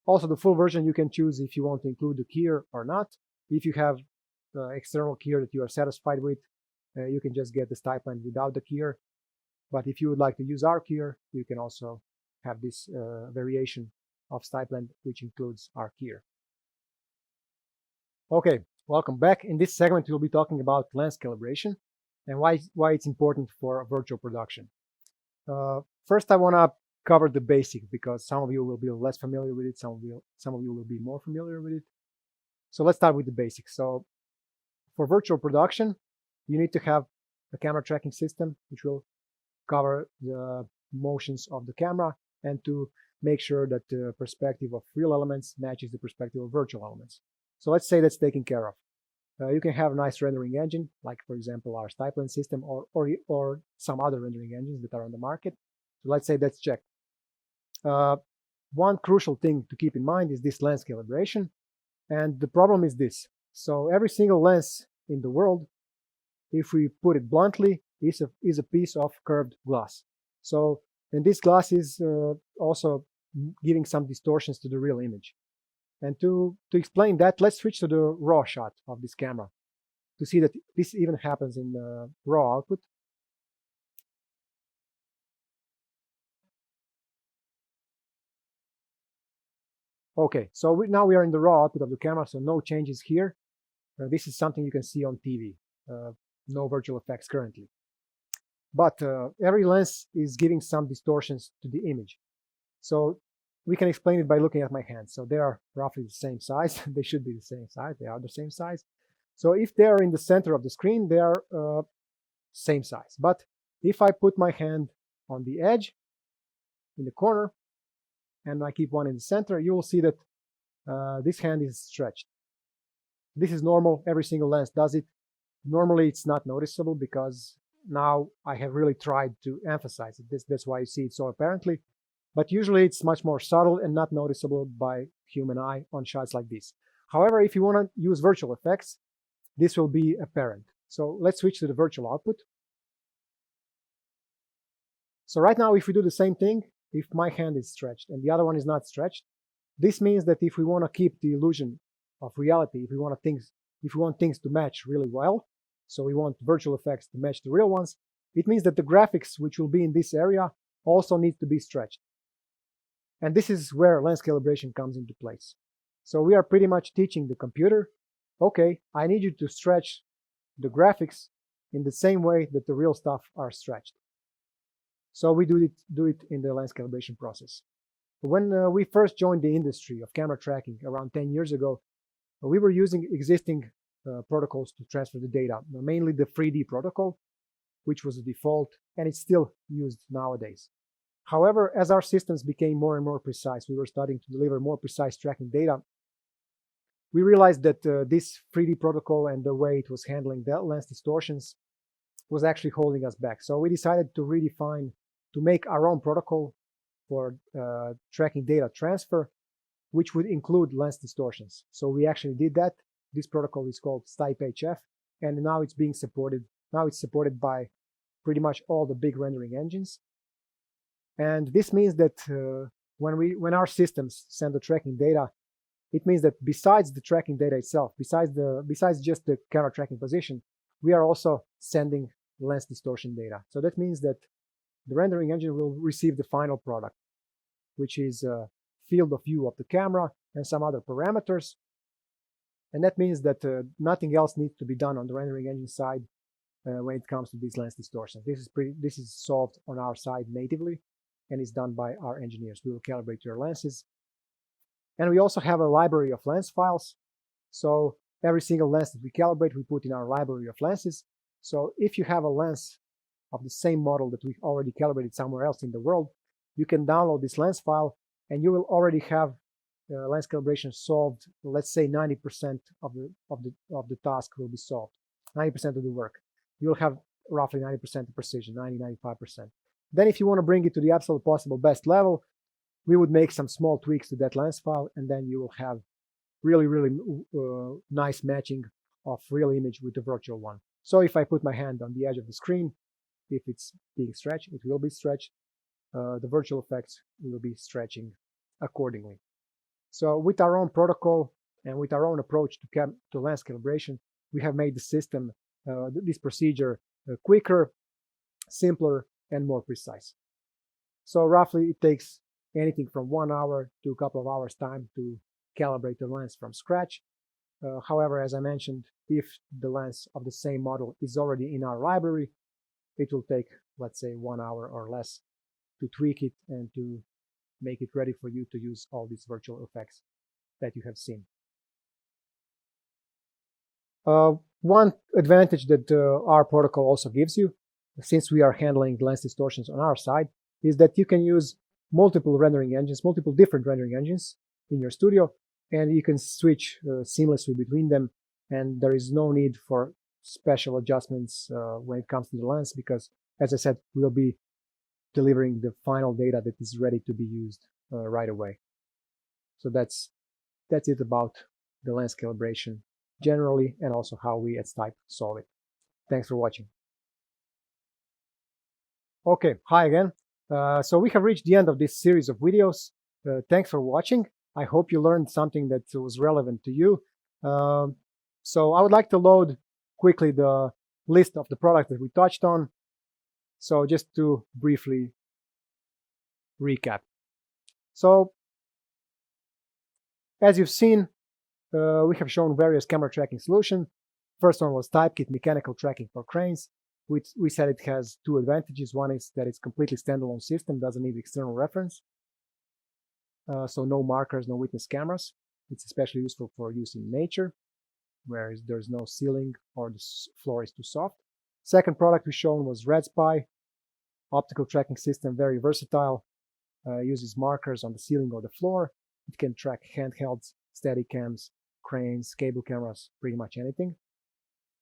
Also, the full version you can choose if you want to include the keyer or not. If you have external keyer that you are satisfied with, you can just get the StypeLand without the keyer. But if you would like to use our keyer, you can also have this variation of StypeLand, which includes our keyer. Okay, welcome back. In this segment, we'll be talking about lens calibration and why it's important for virtual production. First, I want to cover the basics because some of you will be less familiar with it, some of you will be more familiar with it. So let's start with the basics. So for virtual production, you need to have a camera tracking system which will cover the motions of the camera and to make sure that the perspective of real elements matches the perspective of virtual elements. So let's say that's taken care of. You can have a nice rendering engine, like for example our StypeLand system or some other rendering engines that are on the market. So let's say that's checked. One crucial thing to keep in mind is this lens calibration, and the problem is this. So every single lens in the world, if we put it bluntly, is a piece of curved glass. So, and this glass is also giving some distortions to the real image. And to explain that, let's switch to the raw shot of this camera to see that this even happens in the raw output. Okay, so now we are in the raw output of the camera, so no changes here. This is something you can see on TV. No virtual effects currently. But every lens is giving some distortions to the image. So we can explain it by looking at my hands. So they are roughly the same size. They should be the same size. They are the same size. So if they are in the center of the screen, they are same size. But if I put my hand on the edge, in the corner, and I keep one in the center, you will see that this hand is stretched. This is normal. Every single lens does it. Normally, it's not noticeable because now I have really tried to emphasize it. That's why you see it so apparently. But usually it's much more subtle and not noticeable by human eye on shots like this. However, if you want to use virtual effects, this will be apparent. So let's switch to the virtual output. So right now, if we do the same thing, if my hand is stretched and the other one is not stretched, this means that if we want to keep the illusion of reality, if we want things to match really well, so we want virtual effects to match the real ones, it means that the graphics which will be in this area also need to be stretched. And this is where lens calibration comes into place. So we are pretty much teaching the computer, okay, I need you to stretch the graphics in the same way that the real stuff are stretched. So we do it in the lens calibration process. When we first joined the industry of camera tracking around 10 years ago, we were using existing protocols to transfer the data, mainly the 3D protocol. which was the default, and it's still used nowadays. However, as our systems became more and more precise, we were starting to deliver more precise tracking data. We realized that this 3D protocol and the way it was handling the lens distortions was actually holding us back. So we decided to redefine, to make our own protocol for tracking data transfer, which would include lens distortions. So we actually did that. This protocol is called StypeHF, and now it's being supported. Now it's supported by pretty much all the big rendering engines. And this means that when our systems send the tracking data, it means that besides the tracking data itself, besides just the camera tracking position, we are also sending lens distortion data. So that means that the rendering engine will receive the final product, which is a field of view of the camera and some other parameters. And that means that nothing else needs to be done on the rendering engine side when it comes to these lens distortions. This is solved on our side natively, and is done by our engineers. We will calibrate your lenses. And we also have a library of lens files. So every single lens that we calibrate, we put in our library of lenses. So if you have a lens of the same model that we've already calibrated somewhere else in the world, you can download this lens file, and you will already have lens calibration solved. Let's say 90% of the task will be solved, 90% of the work. You'll have roughly 90% of precision, 90-95%. Then if you want to bring it to the absolute possible best level, we would make some small tweaks to that lens file, and then you will have really, really nice matching of real image with the virtual one. So if I put my hand on the edge of the screen, if it's being stretched, it will be stretched. The virtual effects will be stretching accordingly. So with our own protocol and with our own approach to lens calibration, we have made the system, this procedure, quicker, simpler, and more precise. So roughly it takes anything from 1 hour to a couple of hours time to calibrate the lens from scratch. However, as I mentioned, if the lens of the same model is already in our library, it will take, let's say, 1 hour or less to tweak it and to make it ready for you to use all these virtual effects that you have seen. One advantage that our protocol also gives you, since we are handling lens distortions on our side, is that you can use multiple rendering engines, multiple different rendering engines in your studio, and you can switch seamlessly between them, and there is no need for special adjustments when it comes to the lens, because, as I said, we'll be delivering the final data that is ready to be used right away. So that's it about the lens calibration generally, and also how we at Stype solve it. Thanks for watching. Okay, hi again. So we have reached the end of this series of videos. Thanks for watching. I hope you learned something that was relevant to you. So I would like to load quickly the list of the products that we touched on. So just to briefly recap. So as you've seen, we have shown various camera tracking solutions. First one was StypeKit mechanical tracking for cranes. We said it has two advantages. One is that it's completely standalone system, doesn't need external reference. So no markers, no witness cameras. It's especially useful for use in nature, where there's no ceiling or the floor is too soft. Second product we shown was RedSpy, optical tracking system, very versatile, uses markers on the ceiling or the floor. It can track handhelds, Steadicams, cranes, cable cameras, pretty much anything.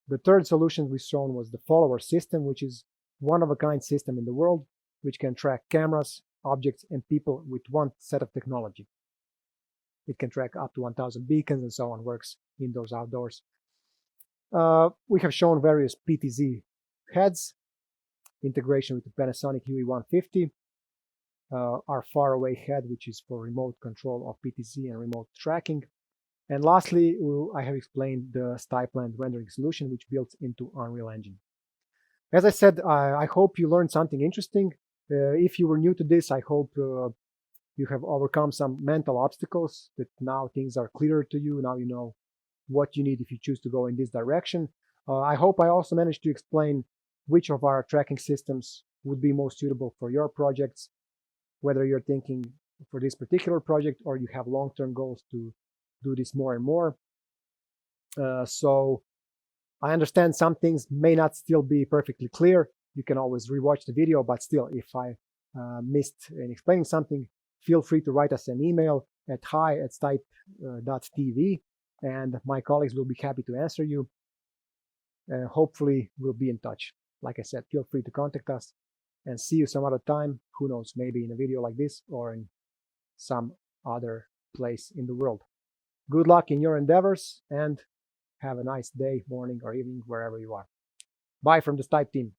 The third solution we shown was the follower system, which is one-of-a-kind system in the world, which can track cameras, objects, and people with one set of technology. It can track up to 1,000 beacons and so on, works indoors, outdoors. We have shown various PTZ heads, integration with the Panasonic UE150, our FarAwayHead, which is for remote control of PTZ and remote tracking. And lastly, I have explained the StypeLand rendering solution, which builds into Unreal Engine. As I said, I hope you learned something interesting. If you were new to this, I hope you have overcome some mental obstacles, that now things are clearer to you. Now you know what you need if you choose to go in this direction. I hope I also managed to explain which of our tracking systems would be most suitable for your projects, whether you're thinking for this particular project or you have long-term goals to do this more and more. So I understand some things may not still be perfectly clear. you can always rewatch the video, but still, if I missed in explaining something, feel free to write us an email at hi@stype.tv, and my colleagues will be happy to answer you. Hopefully, we'll be in touch. Like I said, feel free to contact us, and see you some other time. Who knows, maybe in a video like this or in some other place in the world. Good luck in your endeavors, and have a nice day, morning, or evening, wherever you are. Bye from the StypeKit team.